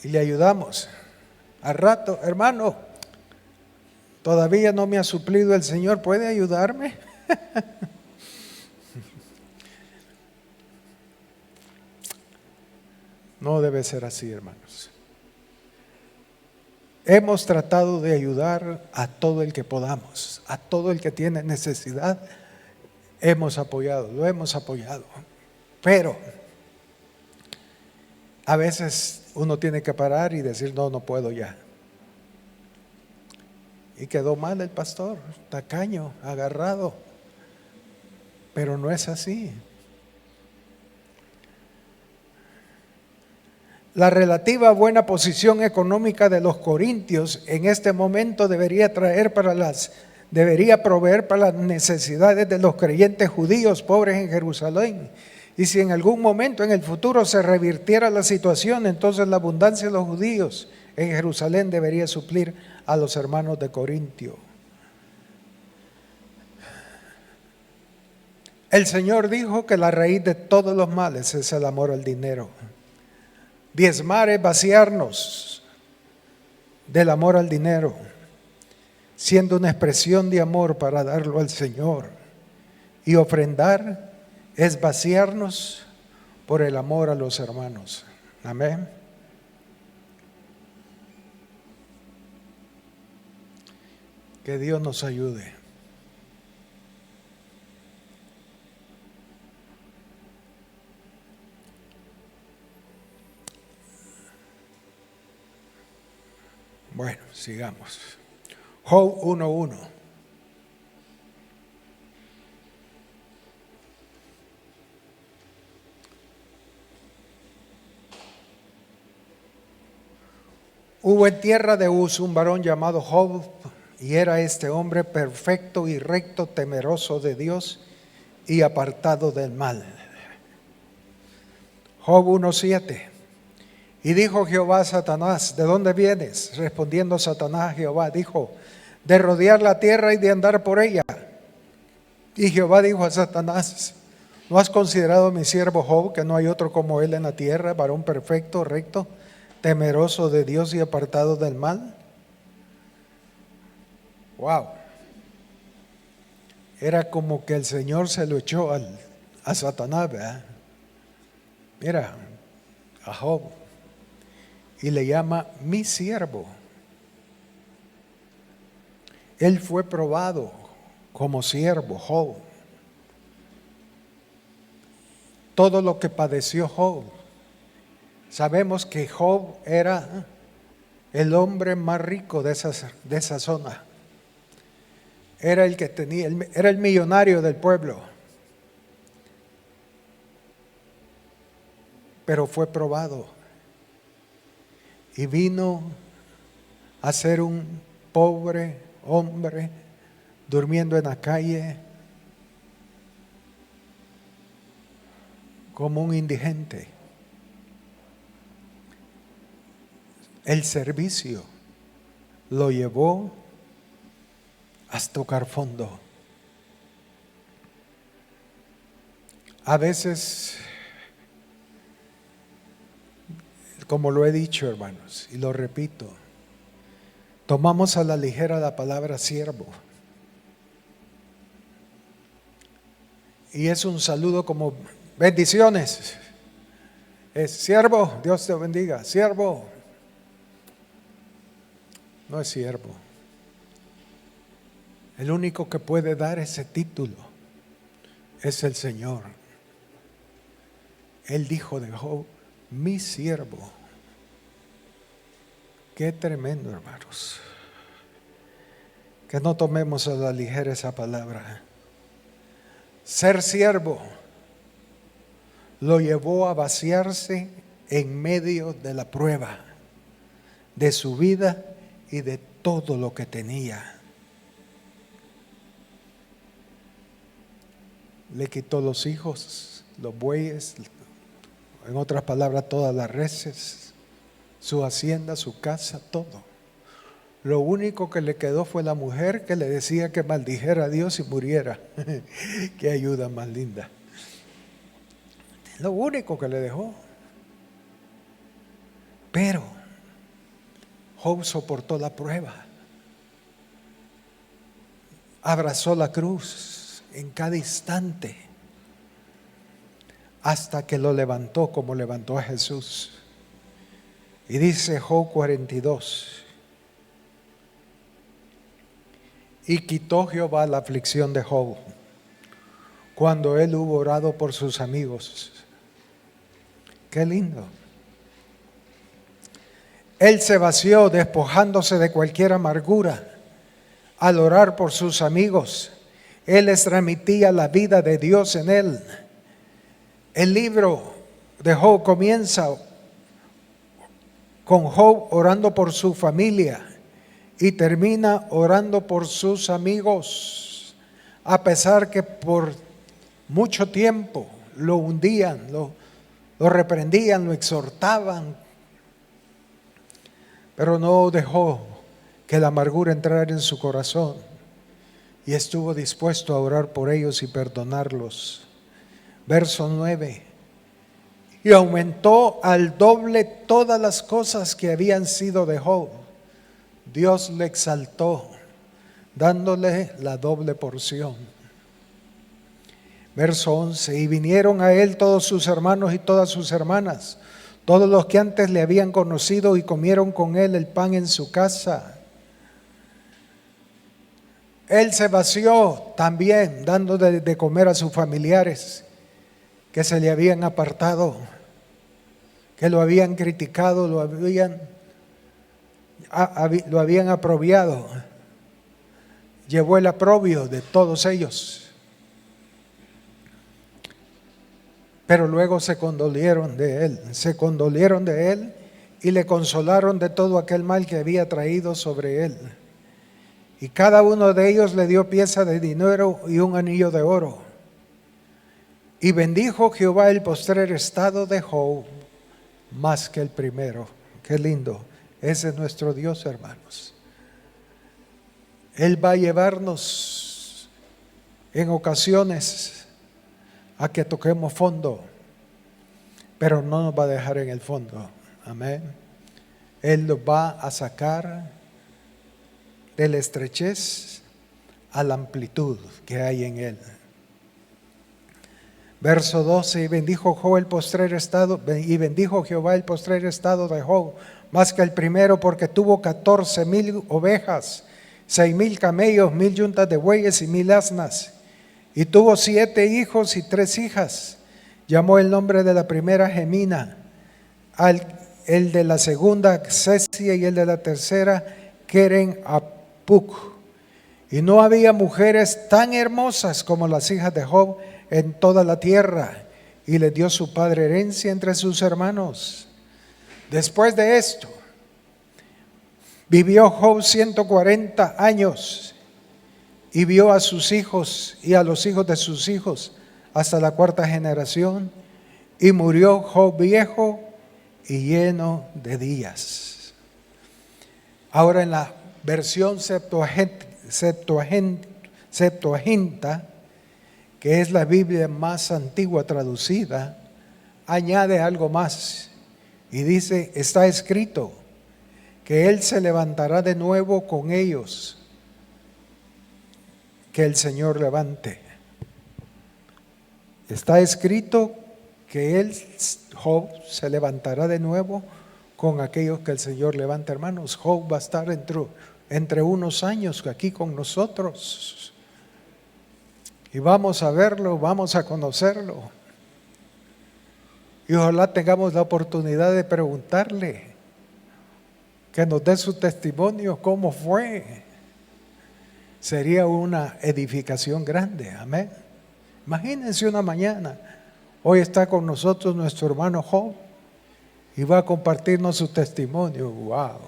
Y le ayudamos. Al rato, hermano, todavía no me ha suplido el Señor, ¿puede ayudarme? No debe ser así, hermanos. Hemos tratado de ayudar a todo el que podamos, a todo el que tiene necesidad. Lo hemos apoyado. Pero A veces uno tiene que parar y decir, no, no puedo ya. Y quedó mal el pastor, tacaño, agarrado. Pero no es así. La relativa buena posición económica de los corintios en este momento debería proveer para las necesidades de los creyentes judíos pobres en Jerusalén. Y si en algún momento en el futuro se revirtiera la situación, entonces la abundancia de los judíos en Jerusalén debería suplir a los hermanos de Corintio. El Señor dijo que la raíz de todos los males es el amor al dinero. Diezmar es vaciarnos del amor al dinero, siendo una expresión de amor para darlo al Señor. Y ofrendar es vaciarnos por el amor a los hermanos. Amén. Que Dios nos ayude. Bueno, sigamos. Job 1:1. Hubo en tierra de Uz un varón llamado Job, y era este hombre perfecto y recto, temeroso de Dios y apartado del mal. Job 1:7. Y dijo Jehová a Satanás, ¿de dónde vienes? Respondiendo Satanás a Jehová, dijo, de rodear la tierra y de andar por ella. Y Jehová dijo a Satanás, ¿no has considerado a mi siervo Job, que no hay otro como él en la tierra, varón perfecto, recto, temeroso de Dios y apartado del mal? Wow. Era como que el Señor se lo echó a Satanás, ¿verdad? Mira, a Job. Y le llama mi siervo. Él fue probado como siervo, Job. Todo lo que padeció Job. Sabemos que Job era el hombre más rico de esa zona. Era el que tenía, era el millonario del pueblo. Pero fue probado. Y vino a ser un pobre hombre durmiendo en la calle como un indigente. El servicio lo llevó hasta tocar fondo. A veces, como lo he dicho, hermanos, y lo repito, tomamos a la ligera la palabra siervo. Y es un saludo como bendiciones. Es siervo, Dios te bendiga, siervo. No es siervo. El único que puede dar ese título es el Señor. Él dijo de Job, mi siervo. Qué tremendo, hermanos. Que no tomemos a la ligera esa palabra. Ser siervo lo llevó a vaciarse en medio de la prueba de su vida y de todo lo que tenía. Le quitó los hijos, los bueyes, en otras palabras, todas las reses, su hacienda, su casa, todo. Lo único que le quedó fue la mujer que le decía que maldijera a Dios y muriera. Qué ayuda más linda. Lo único que le dejó. Pero Job soportó la prueba. Abrazó la cruz en cada instante hasta que lo levantó como levantó a Jesús. Y dice Job 42, y quitó Jehová la aflicción de Job cuando él hubo orado por sus amigos. Qué lindo. Él se vació despojándose de cualquier amargura al orar por sus amigos. Él les transmitía la vida de Dios en él. El libro de Job comienza con Job orando por su familia y termina orando por sus amigos, a pesar que por mucho tiempo lo hundían, lo reprendían, lo exhortaban, pero no dejó que la amargura entrara en su corazón y estuvo dispuesto a orar por ellos y perdonarlos. Verso 9: y aumentó al doble todas las cosas que habían sido de Job. Dios le exaltó, dándole la doble porción. Verso 11: y vinieron a él todos sus hermanos y todas sus hermanas, todos los que antes le habían conocido, y comieron con él el pan en su casa. Él se vació también, dando de comer a sus familiares que se le habían apartado, que lo habían criticado, lo habían aprobiado. Llevó el aprobio de todos ellos. Pero luego se condolieron de él y le consolaron de todo aquel mal que había traído sobre él. Y cada uno de ellos le dio pieza de dinero y un anillo de oro. Y bendijo Jehová el postrer estado de Job más que el primero. Qué lindo. Ese es nuestro Dios, hermanos. Él va a llevarnos en ocasiones a que toquemos fondo, pero no nos va a dejar en el fondo. Amén. Él nos va a sacar de la estrechez a la amplitud que hay en él. Verso 12: y bendijo Jehová el postrer estado de Job más que el primero, porque tuvo 14,000 ovejas, 6,000 camellos, 1,000 yuntas de bueyes y 1,000 asnas. Y tuvo 7 hijos y 3 hijas. Llamó el nombre de la primera Gemina, el de la segunda Cesia y el de la tercera Keren Apuk. Y no había mujeres tan hermosas como las hijas de Job en toda la tierra, y le dio su padre herencia entre sus hermanos. Después de esto, vivió Job 140 años y vio a sus hijos y a los hijos de sus hijos hasta la 4ª generación, y murió Job viejo y lleno de días. Ahora, en la versión Septuaginta, que es la Biblia más antigua traducida, añade algo más y dice: está escrito que Él se levantará de nuevo con ellos, que el Señor levante. Está escrito que Él, Job, se levantará de nuevo con aquellos que el Señor levanta. Hermanos, Job va a estar entre unos años aquí con nosotros. Y vamos a verlo, vamos a conocerlo. Y ojalá tengamos la oportunidad de preguntarle, que nos dé su testimonio, cómo fue. Sería una edificación grande, amén. Imagínense una mañana, hoy está con nosotros nuestro hermano Job y va a compartirnos su testimonio. Wow,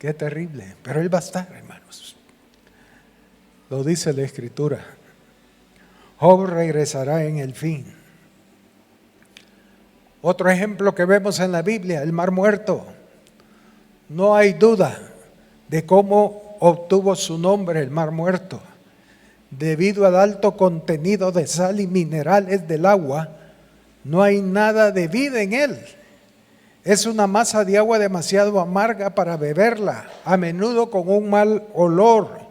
qué terrible, pero él va a estar, hermanos. Lo dice la Escritura. Job regresará en el fin. Otro ejemplo que vemos en la Biblia, el Mar Muerto. No hay duda de cómo obtuvo su nombre el Mar Muerto. Debido al alto contenido de sal y minerales del agua, no hay nada de vida en él. Es una masa de agua demasiado amarga para beberla, a menudo con un mal olor,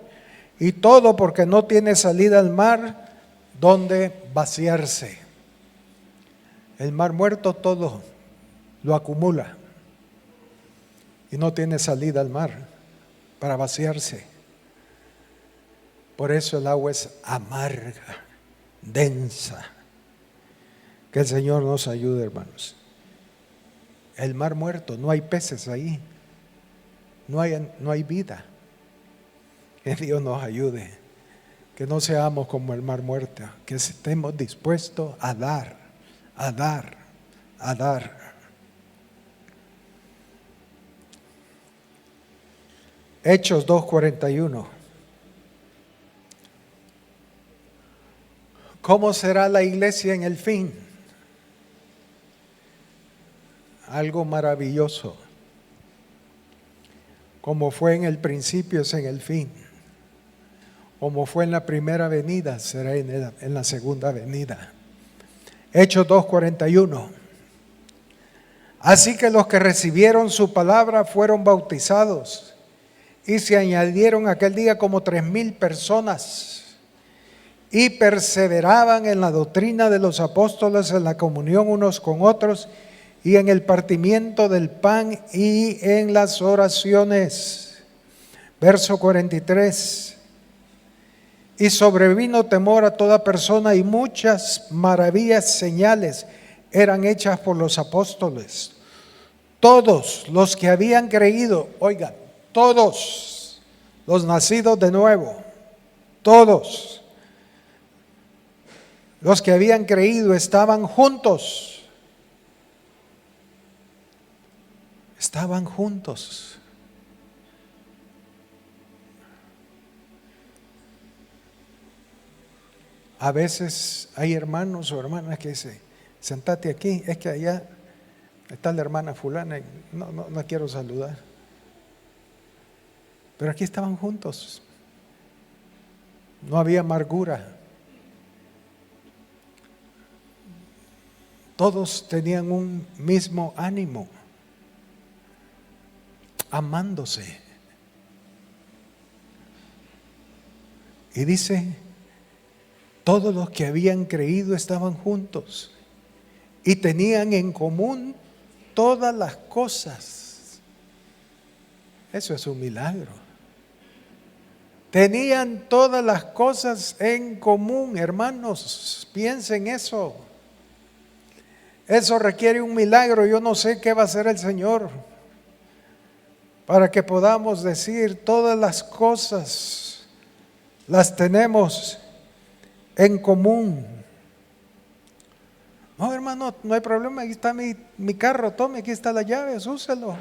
y todo porque no tiene salida al mar donde vaciarse. El Mar Muerto todo lo acumula y no tiene salida al mar para vaciarse. Por eso el agua es amarga, densa. Que el Señor nos ayude, hermanos. el mar muerto, no hay peces ahí, no hay vida. Que Dios nos ayude, que no seamos como el mar muerto, que estemos dispuestos a dar, a dar, a dar. Hechos 2:41. ¿Cómo será la iglesia en el fin? Algo maravilloso. Como fue en el principio, es en el fin. Como fue en la primera venida, será en la segunda venida. Hechos 2:41. Así que los que recibieron su palabra fueron bautizados, y se añadieron aquel día como 3,000 personas, y perseveraban en la doctrina de los apóstoles, en la comunión unos con otros, y en el partimiento del pan y en las oraciones. Verso 43. Y sobrevino temor a toda persona, y muchas maravillas, señales eran hechas por los apóstoles. Todos los que habían creído, oigan, todos los nacidos de nuevo, todos los que habían creído estaban juntos. Estaban juntos. A veces hay hermanos o hermanas que dicen, sentate aquí, es que allá está la hermana fulana, no quiero saludar. Pero aquí estaban juntos. No había amargura. Todos tenían un mismo ánimo, amándose. Y dice, todos los que habían creído estaban juntos y tenían en común todas las cosas. Eso es un milagro. Tenían todas las cosas en común, hermanos, piensen eso. Eso requiere un milagro. Yo no sé qué va a hacer el Señor para que podamos decir todas las cosas las tenemos en común. No, hermano, no hay problema, aquí está mi carro, tome, aquí está la llave, úselo.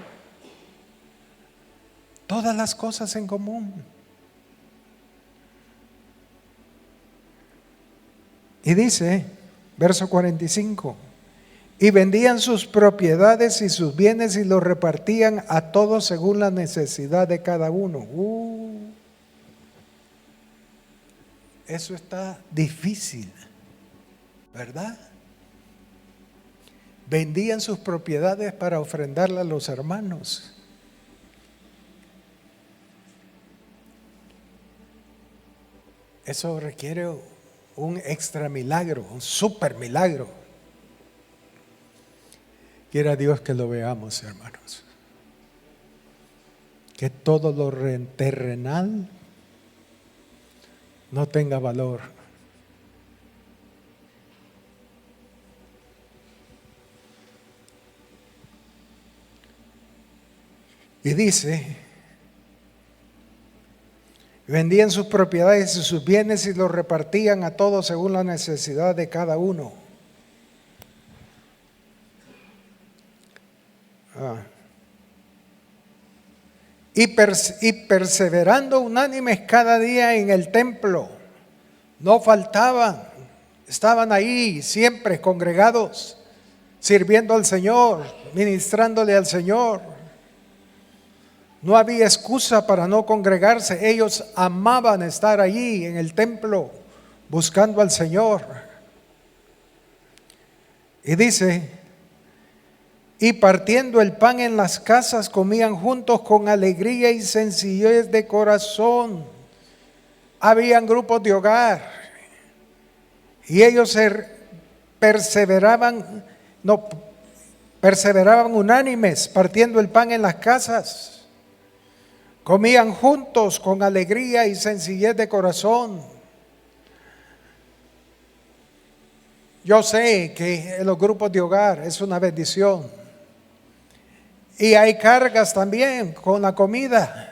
Todas las cosas en común. Y dice, verso 45, y vendían sus propiedades y sus bienes y los repartían a todos según la necesidad de cada uno. Eso está difícil, ¿verdad? Vendían sus propiedades para ofrendarle a los hermanos. Eso requiere un extra milagro, un super milagro. Quiera Dios que lo veamos, hermanos. Que todo lo terrenal no tenga valor. Y dice, vendían sus propiedades y sus bienes y los repartían a todos según la necesidad de cada uno. Y perseverando unánimes cada día en el templo, no faltaban, estaban ahí siempre congregados, sirviendo al Señor, ministrándole al Señor. No había excusa para no congregarse. Ellos amaban estar allí en el templo, buscando al Señor. Y dice, y partiendo el pan en las casas, comían juntos con alegría y sencillez de corazón. Habían grupos de hogar y ellos perseveraban unánimes, partiendo el pan en las casas. Comían juntos con alegría y sencillez de corazón. Yo sé que los grupos de hogar es una bendición. Y hay cargas también con la comida.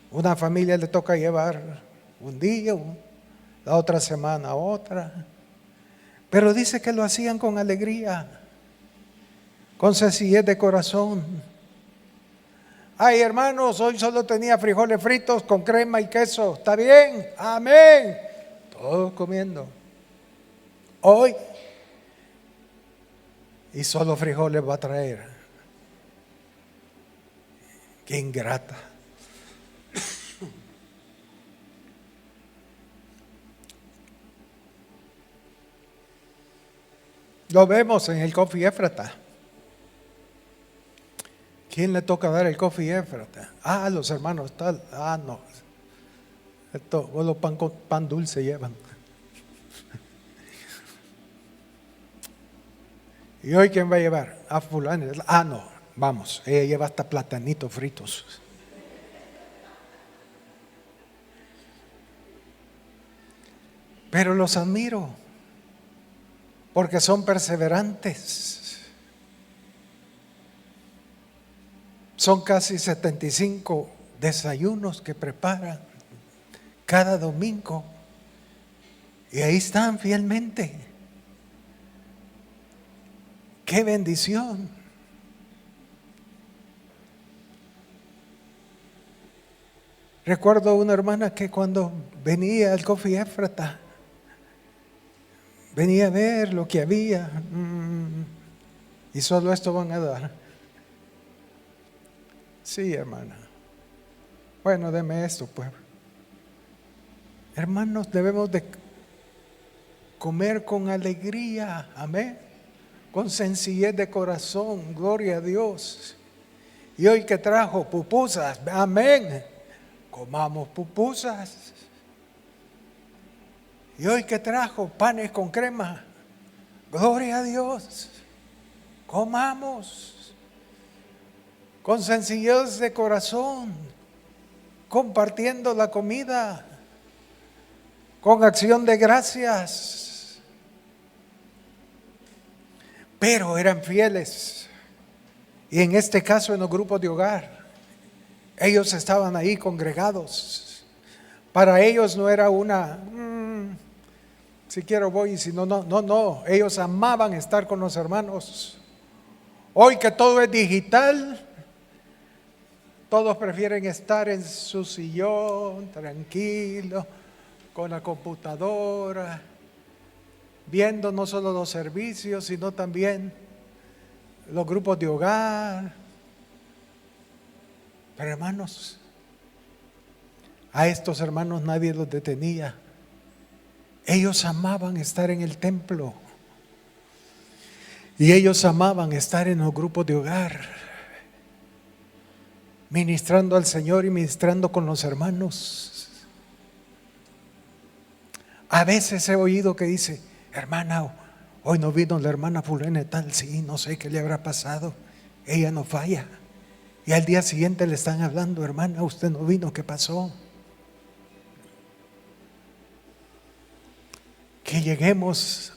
Una familia le toca llevar un día, la otra semana otra. Pero dice que lo hacían con alegría, con sencillez de corazón. Ay, hermanos, hoy solo tenía frijoles fritos con crema y queso. ¿Está bien? Amén. Todos comiendo. Hoy. Y solo frijoles va a traer. Qué ingrata. Lo vemos en el Coffee Éfrata. ¿Quién le toca dar el Coffee Éfrata? Ah, los hermanos tal. Ah, no. Esto, solo pan dulce llevan. ¿Y hoy quién va a llevar? Ah, fulano. Ah, no. Vamos, ella lleva hasta platanitos fritos. Pero los admiro porque son perseverantes. Son casi 75 desayunos que preparan cada domingo y ahí están fielmente. ¡Qué bendición! Recuerdo una hermana que cuando venía al Coffee Éfrata, venía a ver lo que había y solo esto van a dar. Sí, hermana. Bueno, deme esto, pues. Hermanos, debemos de comer con alegría, amén, con sencillez de corazón, gloria a Dios. Y hoy que trajo pupusas, amén, comamos pupusas. Y hoy que trajo panes con crema, gloria a Dios, comamos con sencillez de corazón, compartiendo la comida, con acción de gracias. Pero eran fieles. Y en este caso en los grupos de hogar, ellos estaban ahí congregados. Para ellos no era una, si quiero voy y si no, no. Ellos amaban estar con los hermanos. Hoy que todo es digital, todos prefieren estar en su sillón, tranquilo, con la computadora, viendo no solo los servicios, sino también los grupos de hogar. Pero hermanos, a estos hermanos nadie los detenía. Ellos amaban estar en el templo y ellos amaban estar en los grupos de hogar, ministrando al Señor y ministrando con los hermanos. A veces he oído que dice, hermana, hoy no vino la hermana fulana y tal. Sí, no sé qué le habrá pasado, ella no falla. Y al día siguiente le están hablando, hermana, usted no vino, ¿qué pasó? Que lleguemos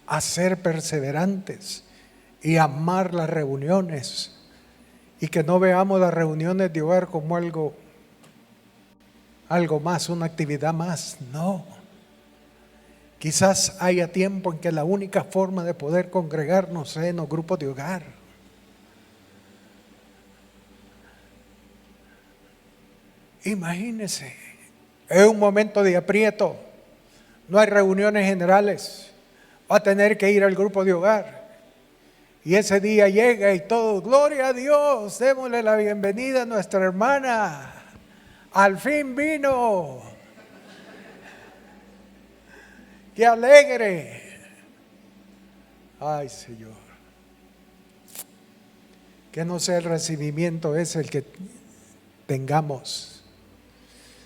a ser perseverantes y amar las reuniones, y que no veamos las reuniones de hogar como algo más, una actividad más. No. Quizás haya tiempo en que la única forma de poder congregarnos sea en los grupos de hogar. Imagínense, es un momento de aprieto, no hay reuniones generales, va a tener que ir al grupo de hogar. Y ese día llega y todo, gloria a Dios, démosle la bienvenida a nuestra hermana, al fin vino. ¡Qué alegre! Ay, Señor, que no sea el recibimiento ese el que tengamos,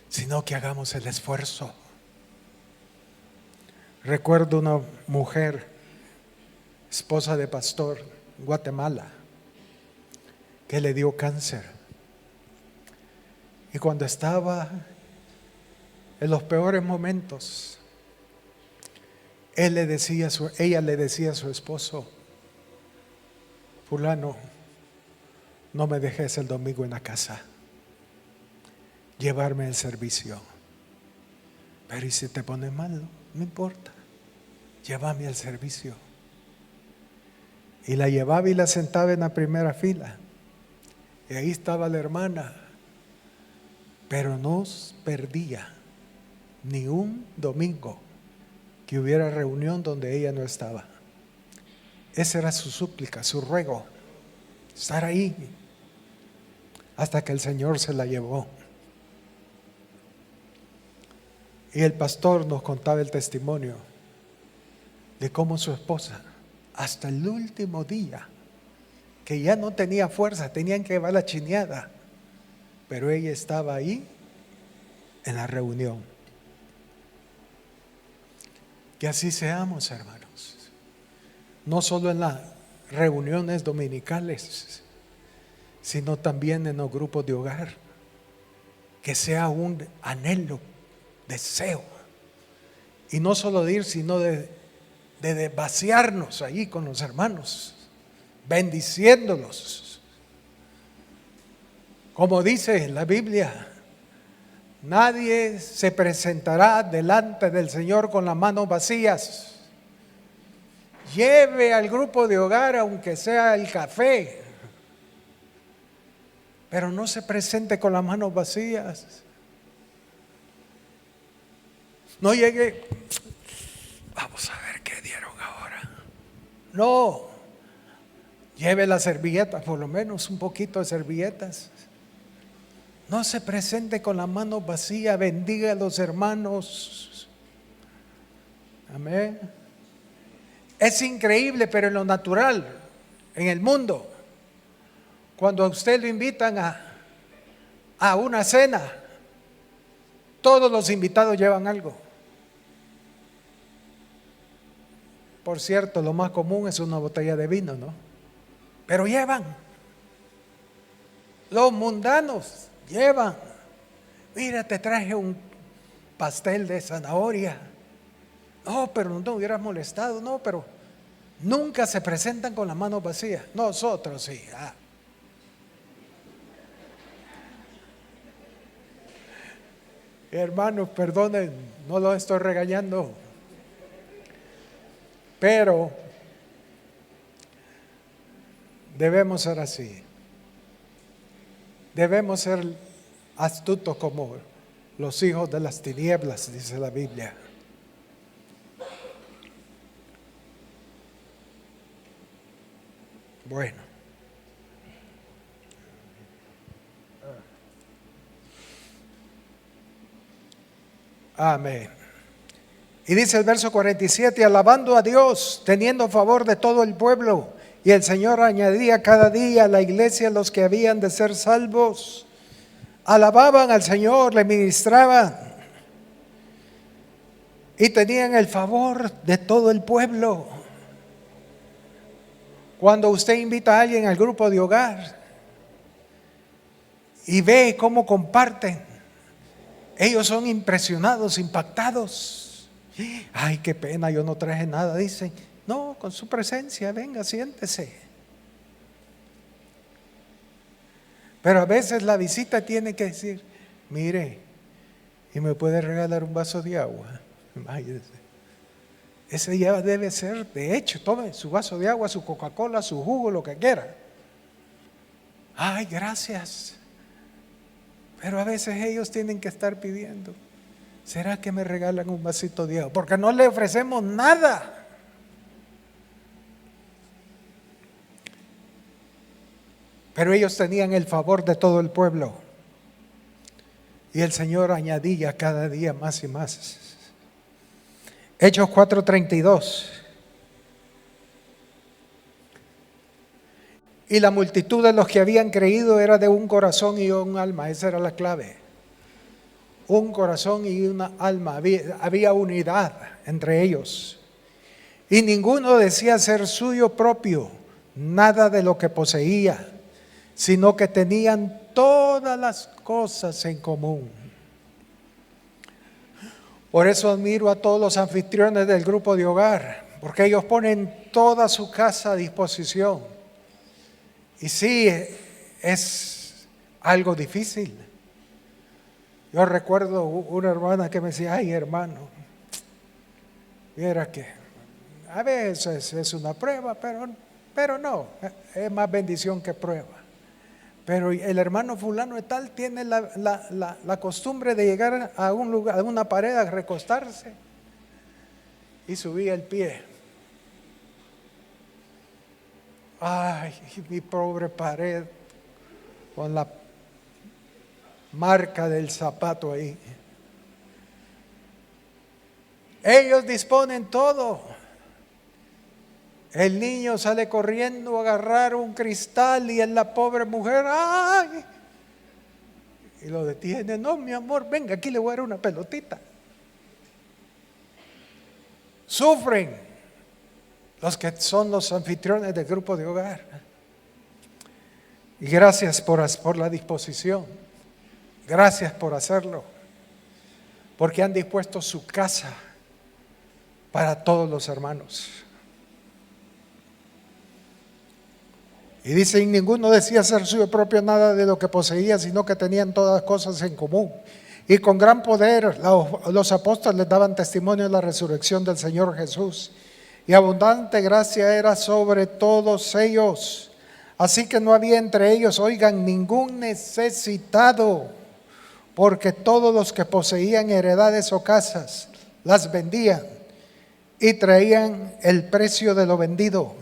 sino que hagamos el esfuerzo. Recuerdo una mujer, esposa de pastor en Guatemala, que le dio cáncer. Y cuando estaba en los peores momentos, ella le decía a su esposo, fulano, no me dejes el domingo en la casa, llevarme al servicio. Pero ¿y si te pones mal? No importa, llévame al servicio. Y la llevaba y la sentaba en la primera fila. Y ahí estaba la hermana. Pero no perdía ni un domingo que hubiera reunión donde ella no estaba. Esa era su súplica, su ruego, estar ahí, hasta que el Señor se la llevó. Y el pastor nos contaba el testimonio de cómo su esposa, hasta el último día, que ya no tenía fuerza, tenían que llevar la chineada, pero ella estaba ahí en la reunión. Que así seamos, hermanos, no solo en las reuniones dominicales, sino también en los grupos de hogar. Que sea un anhelo, deseo, y no solo de ir, sino de vaciarnos allí con los hermanos, bendiciéndolos. Como dice la Biblia, nadie se presentará delante del Señor con las manos vacías. Lleve al grupo de hogar aunque sea el café, pero no se presente con las manos vacías. No llegue, vamos a ver qué dieron ahora. No, lleve las servilletas, por lo menos un poquito de servilletas. No se presente con las manos vacías, bendiga a los hermanos. Amén. Es increíble, pero en lo natural, en el mundo, cuando a usted lo invitan a una cena, todos los invitados llevan algo. Por cierto, lo más común es una botella de vino, ¿no? Pero llevan. Los mundanos llevan. Mira, te traje un pastel de zanahoria. No, pero no te hubieras molestado. No, pero nunca se presentan con las manos vacías. Nosotros sí. Hermanos, perdonen, no los estoy regañando, pero debemos ser así. Debemos ser astutos como los hijos de las tinieblas, dice la Biblia. Bueno. Amén. Y dice el verso 47, alabando a Dios, teniendo favor de todo el pueblo, y el Señor añadía cada día a la iglesia los que habían de ser salvos. Alababan al Señor, le ministraban y tenían el favor de todo el pueblo. Cuando usted invita a alguien al grupo de hogar y ve cómo comparten, ellos son impresionados, impactados. Ay, qué pena, yo no traje nada, dicen. No, con su presencia, venga, siéntese. Pero a veces la visita tiene que decir, mire, ¿y me puede regalar un vaso de agua? Imagínese. Ese ya debe ser, de hecho, tome su vaso de agua, su Coca-Cola, su jugo, lo que quiera. Ay, gracias. Pero a veces ellos tienen que estar pidiendo, ¿será que me regalan un vasito de agua? Porque no le ofrecemos nada. Pero ellos tenían el favor de todo el pueblo. Y el Señor añadía cada día más y más. Hechos 4:32. Y la multitud de los que habían creído era de un corazón y un alma. Esa era la clave. Un corazón y una alma. Había unidad entre ellos. Y ninguno decía ser suyo propio nada de lo que poseía, sino que tenían todas las cosas en común. Por eso admiro a todos los anfitriones del grupo de hogar, porque ellos ponen toda su casa a disposición. Y sí, es algo difícil. Yo recuerdo una hermana que me decía: ay, hermano, viera que a veces es una prueba, pero no, es más bendición que prueba. Pero el hermano fulano de tal tiene la costumbre de llegar a un lugar, a una pared, a recostarse y subía el pie. Ay, mi pobre pared con la marca del zapato ahí. Ellos disponen todo. El niño sale corriendo a agarrar un cristal y es la pobre mujer, ¡ay! Y lo detiene: no, mi amor, venga, aquí le voy a dar una pelotita. Sufren los que son los anfitriones del grupo de hogar. Y gracias por la disposición. Gracias por hacerlo. Porque han dispuesto su casa para todos los hermanos. Y dice: y ninguno decía ser suyo propio nada de lo que poseía, sino que tenían todas cosas en común. Y con gran poder los apóstoles daban testimonio de la resurrección del Señor Jesús. Y abundante gracia era sobre todos ellos. Así que no había entre ellos, oigan, ningún necesitado, porque todos los que poseían heredades o casas las vendían y traían el precio de lo vendido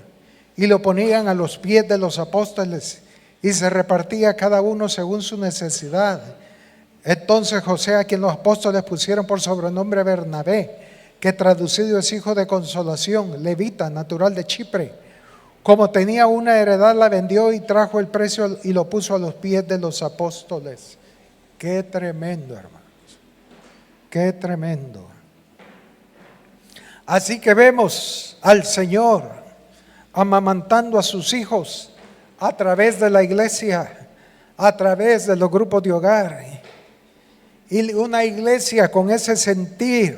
y lo ponían a los pies de los apóstoles, y se repartía cada uno según su necesidad. Entonces José, a quien los apóstoles pusieron por sobrenombre Bernabé, que traducido es hijo de consolación, levita, natural de Chipre, como tenía una heredad, la vendió y trajo el precio y lo puso a los pies de los apóstoles. Qué tremendo, hermanos, qué tremendo. Así que vemos al Señor amamantando a sus hijos a través de la iglesia, a través de los grupos de hogar. Y una iglesia con ese sentir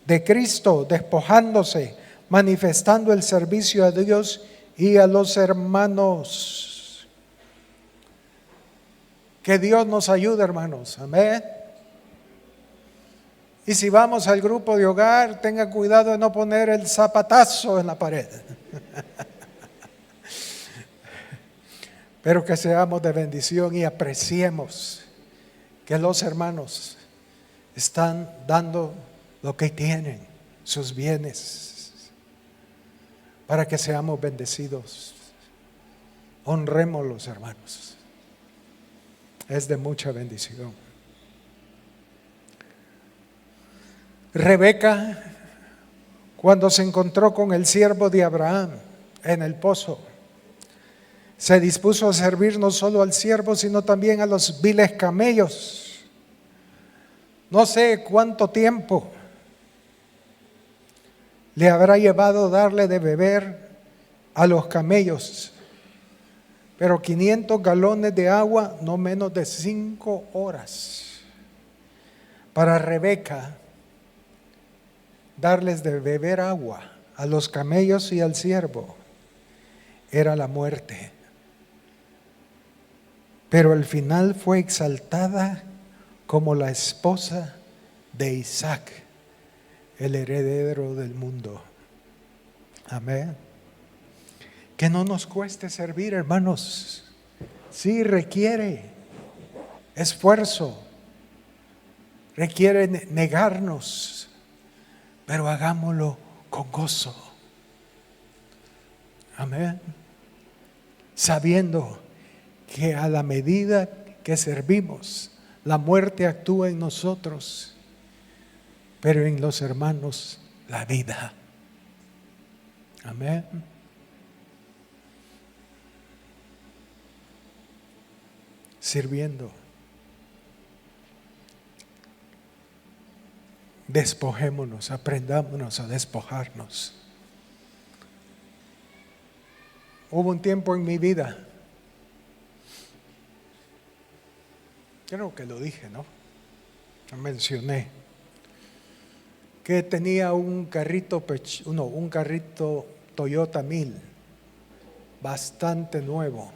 de Cristo, despojándose, manifestando el servicio a Dios y a los hermanos. Que Dios nos ayude, hermanos. Amén. Y si vamos al grupo de hogar, tenga cuidado de no poner el zapatazo en la pared. Pero que seamos de bendición y apreciemos que los hermanos están dando lo que tienen, sus bienes, para que seamos bendecidos. Honrémoslos, hermanos. Es de mucha bendición. Rebeca, cuando se encontró con el siervo de Abraham en el pozo, se dispuso a servir no solo al siervo, sino también a los viles camellos. No sé cuánto tiempo le habrá llevado darle de beber a los camellos, pero 500 galones de agua, no menos de 5 horas. Para Rebeca, darles de beber agua a los camellos y al siervo era la muerte. Pero al final fue exaltada como la esposa de Isaac, el heredero del mundo. Amén. Que no nos cueste servir, hermanos. Sí, requiere esfuerzo, requiere negarnos, pero hagámoslo con gozo. Amén. Sabiendo que a la medida que servimos, la muerte actúa en nosotros, pero en los hermanos la vida. Amén. Sirviendo. Despojémonos, aprendámonos a despojarnos. Hubo un tiempo en mi vida, creo que lo dije, ¿no? Lo mencioné, que tenía un carrito Toyota 1000, bastante nuevo.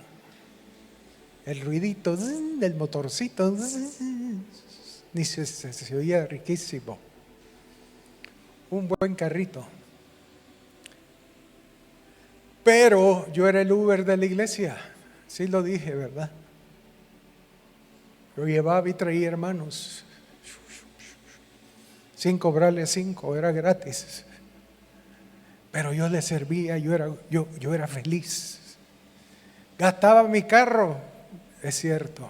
el ruidito del motorcito, ni se oía riquísimo. Un buen carrito. Pero yo era el Uber de la iglesia, sí lo dije, ¿verdad? Yo llevaba y traía hermanos, sin cobrarle 5, era gratis. Pero yo les servía, yo era feliz. Gastaba mi carro, es cierto.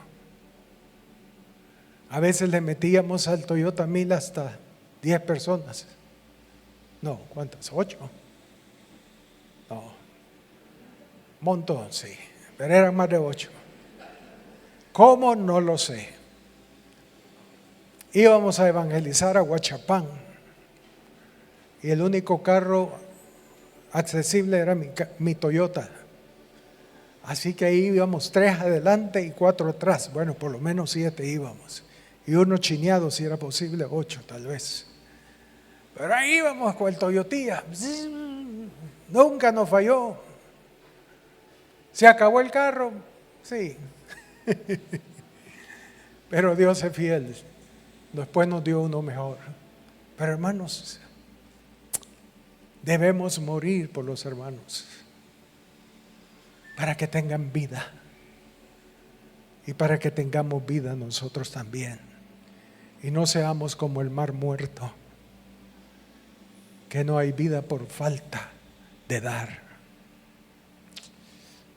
A veces le metíamos al Toyota 1000 hasta 10 personas. No, ¿cuántas? 8. No, montón, sí, pero eran más de 8. ¿Cómo? No lo sé. Íbamos a evangelizar a Huachapán y el único carro accesible era mi Toyota. Así que ahí íbamos 3 adelante y 4 atrás. Bueno, por lo menos 7 íbamos. Y uno chineado, si era posible, 8 tal vez. Pero ahí íbamos con el Toyotía. Nunca nos falló. ¿Se acabó el carro? Sí. Pero Dios es fiel. Después nos dio uno mejor. Pero hermanos, debemos morir por los hermanos para que tengan vida y para que tengamos vida nosotros también y no seamos como el mar muerto, que no hay vida por falta de dar.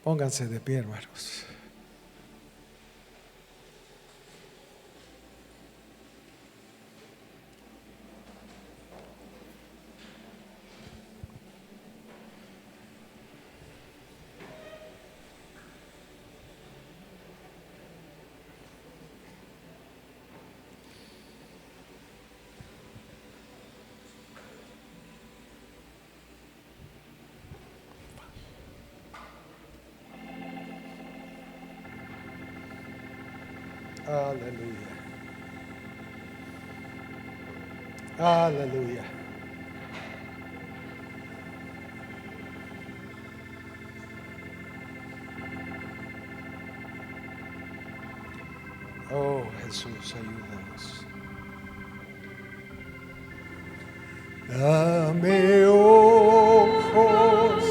Pónganse de pie, hermanos. Aleluya. Aleluya. Oh Jesús, ayúdanos. Dame ojos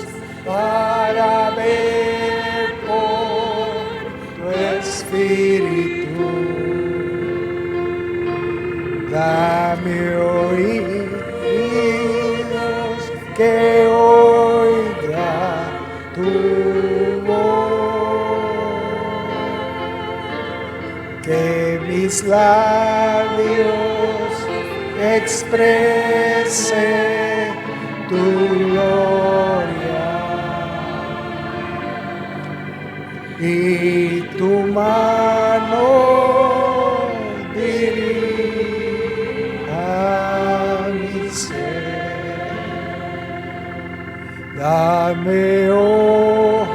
para ver por tu espíritu. Dame oídos que oiga tu voz, que mis labios expresen tu gloria y tu mano dame ojos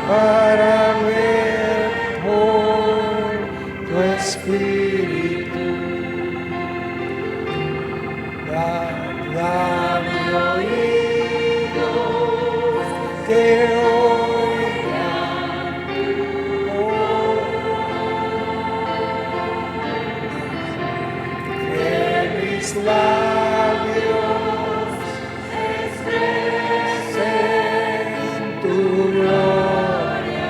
para ver por tu espíritu. Dame oídos que oigan tu voz, que mis labios expresen tu gloria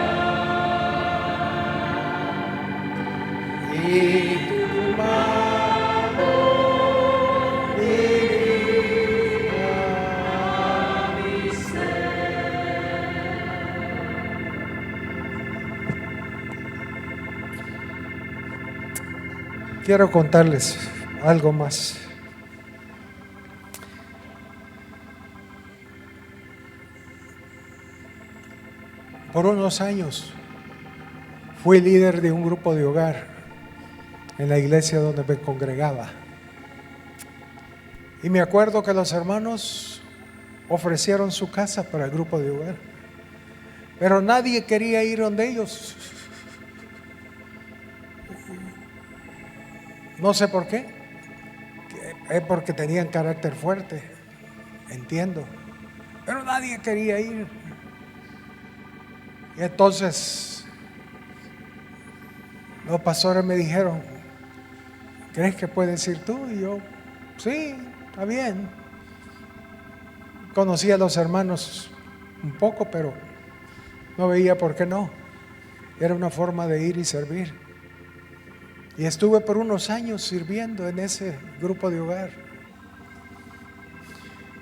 y tu mano dirija mi ser. Quiero contarles algo más. Por unos años fui líder de un grupo de hogar en la iglesia donde me congregaba. Y me acuerdo que los hermanos ofrecieron su casa para el grupo de hogar, pero nadie quería ir donde ellos. No sé por qué. Es porque tenían carácter fuerte, entiendo, pero nadie quería ir. Y entonces los pastores me dijeron, ¿crees que puedes ir tú? Y yo, sí, está bien. Conocí a los hermanos un poco, pero no veía por qué no. Era una forma de ir y servir. Y estuve por unos años sirviendo en ese grupo de hogar.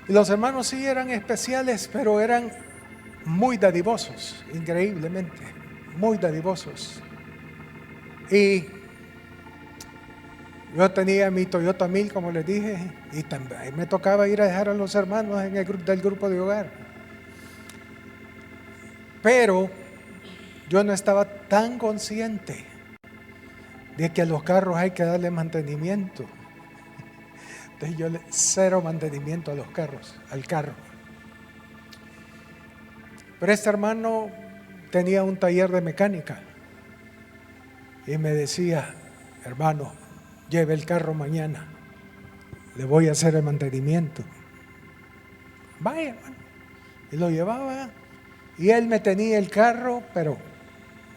Y los hermanos sí eran especiales, pero eran muy dadivosos, increíblemente, muy dadivosos. Y yo tenía mi Toyota 1000, como les dije, y también me tocaba ir a dejar a los hermanos en del grupo de hogar. Pero yo no estaba tan consciente de que a los carros hay que darle mantenimiento. Entonces yo cero mantenimiento a los carros, al carro. Pero este hermano tenía un taller de mecánica y me decía, hermano, lleve el carro mañana, le voy a hacer el mantenimiento. Vaya, hermano. Y lo llevaba y él me tenía el carro, pero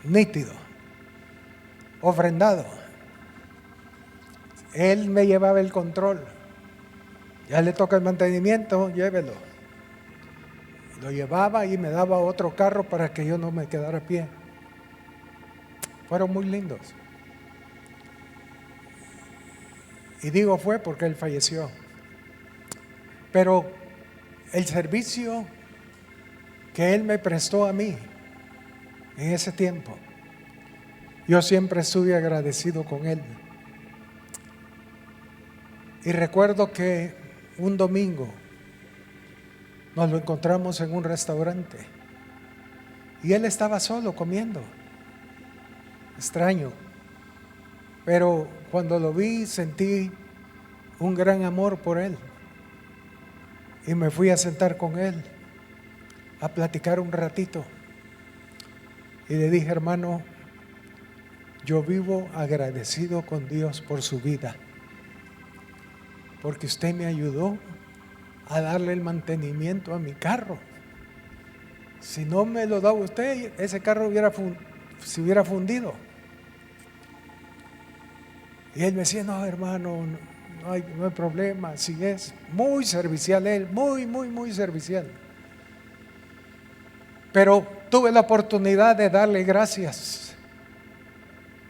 nítido, ofrendado. Él me llevaba el control. Ya le toca el mantenimiento, llévelo. Lo llevaba y me daba otro carro para que yo no me quedara a pie. Fueron muy lindos. Y digo fue porque él falleció. Pero el servicio que él me prestó a mí en ese tiempo, yo siempre estuve agradecido con él. Y recuerdo que un domingo nos lo encontramos en un restaurante y él estaba solo comiendo. Extraño. Pero cuando lo vi sentí un gran amor por él. Y me fui a sentar con él, a platicar un ratito. Y le dije, hermano, yo vivo agradecido con Dios por su vida. Porque usted me ayudó a darle el mantenimiento a mi carro. Si no me lo daba usted, ese carro se hubiera fundido. Y él me decía, no, hermano, no hay problema, así es. Muy servicial él, muy servicial. Pero tuve la oportunidad de darle gracias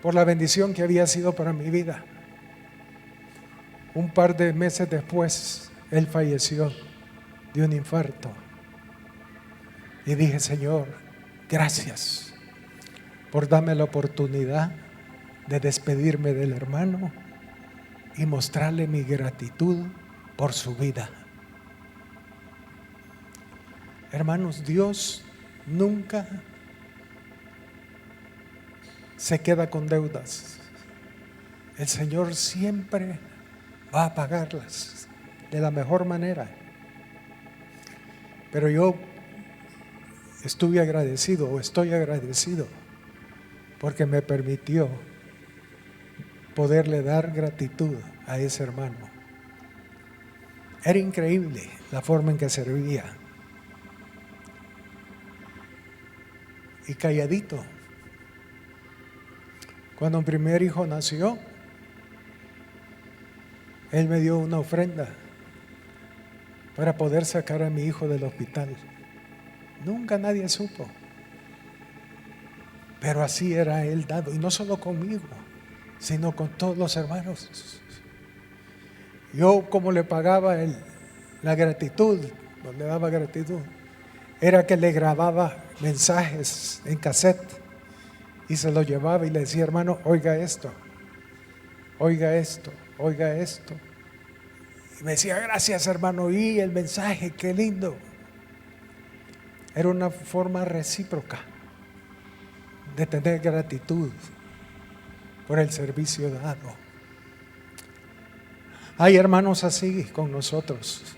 por la bendición que había sido para mi vida. Un par de meses después, él falleció de un infarto. Y dije, Señor, gracias por darme la oportunidad de despedirme del hermano y mostrarle mi gratitud por su vida. Hermanos, Dios nunca se queda con deudas. El Señor siempre va a pagarlas de la mejor manera. Pero yo estoy agradecido porque me permitió poderle dar gratitud a ese hermano. Era increíble la forma en que servía. Y calladito. Cuando mi primer hijo nació, él me dio una ofrenda para poder sacar a mi hijo del hospital. Nunca nadie supo. Pero así era él dado. Y no solo conmigo, sino con todos los hermanos. Yo, como le pagaba la gratitud, le daba gratitud, era que le grababa mensajes en cassette y se lo llevaba y le decía, hermano, oiga esto, oiga esto, oiga esto. Y me decía, gracias hermano, y el mensaje, qué lindo. Era una forma recíproca de tener gratitud por el servicio dado. Hay hermanos así con nosotros,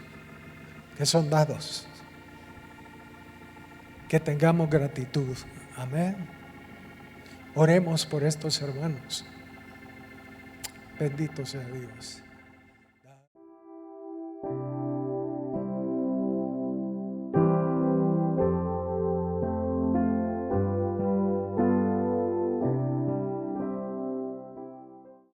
que son dados. Que tengamos gratitud. Amén. Oremos por estos hermanos. Bendito sea Dios.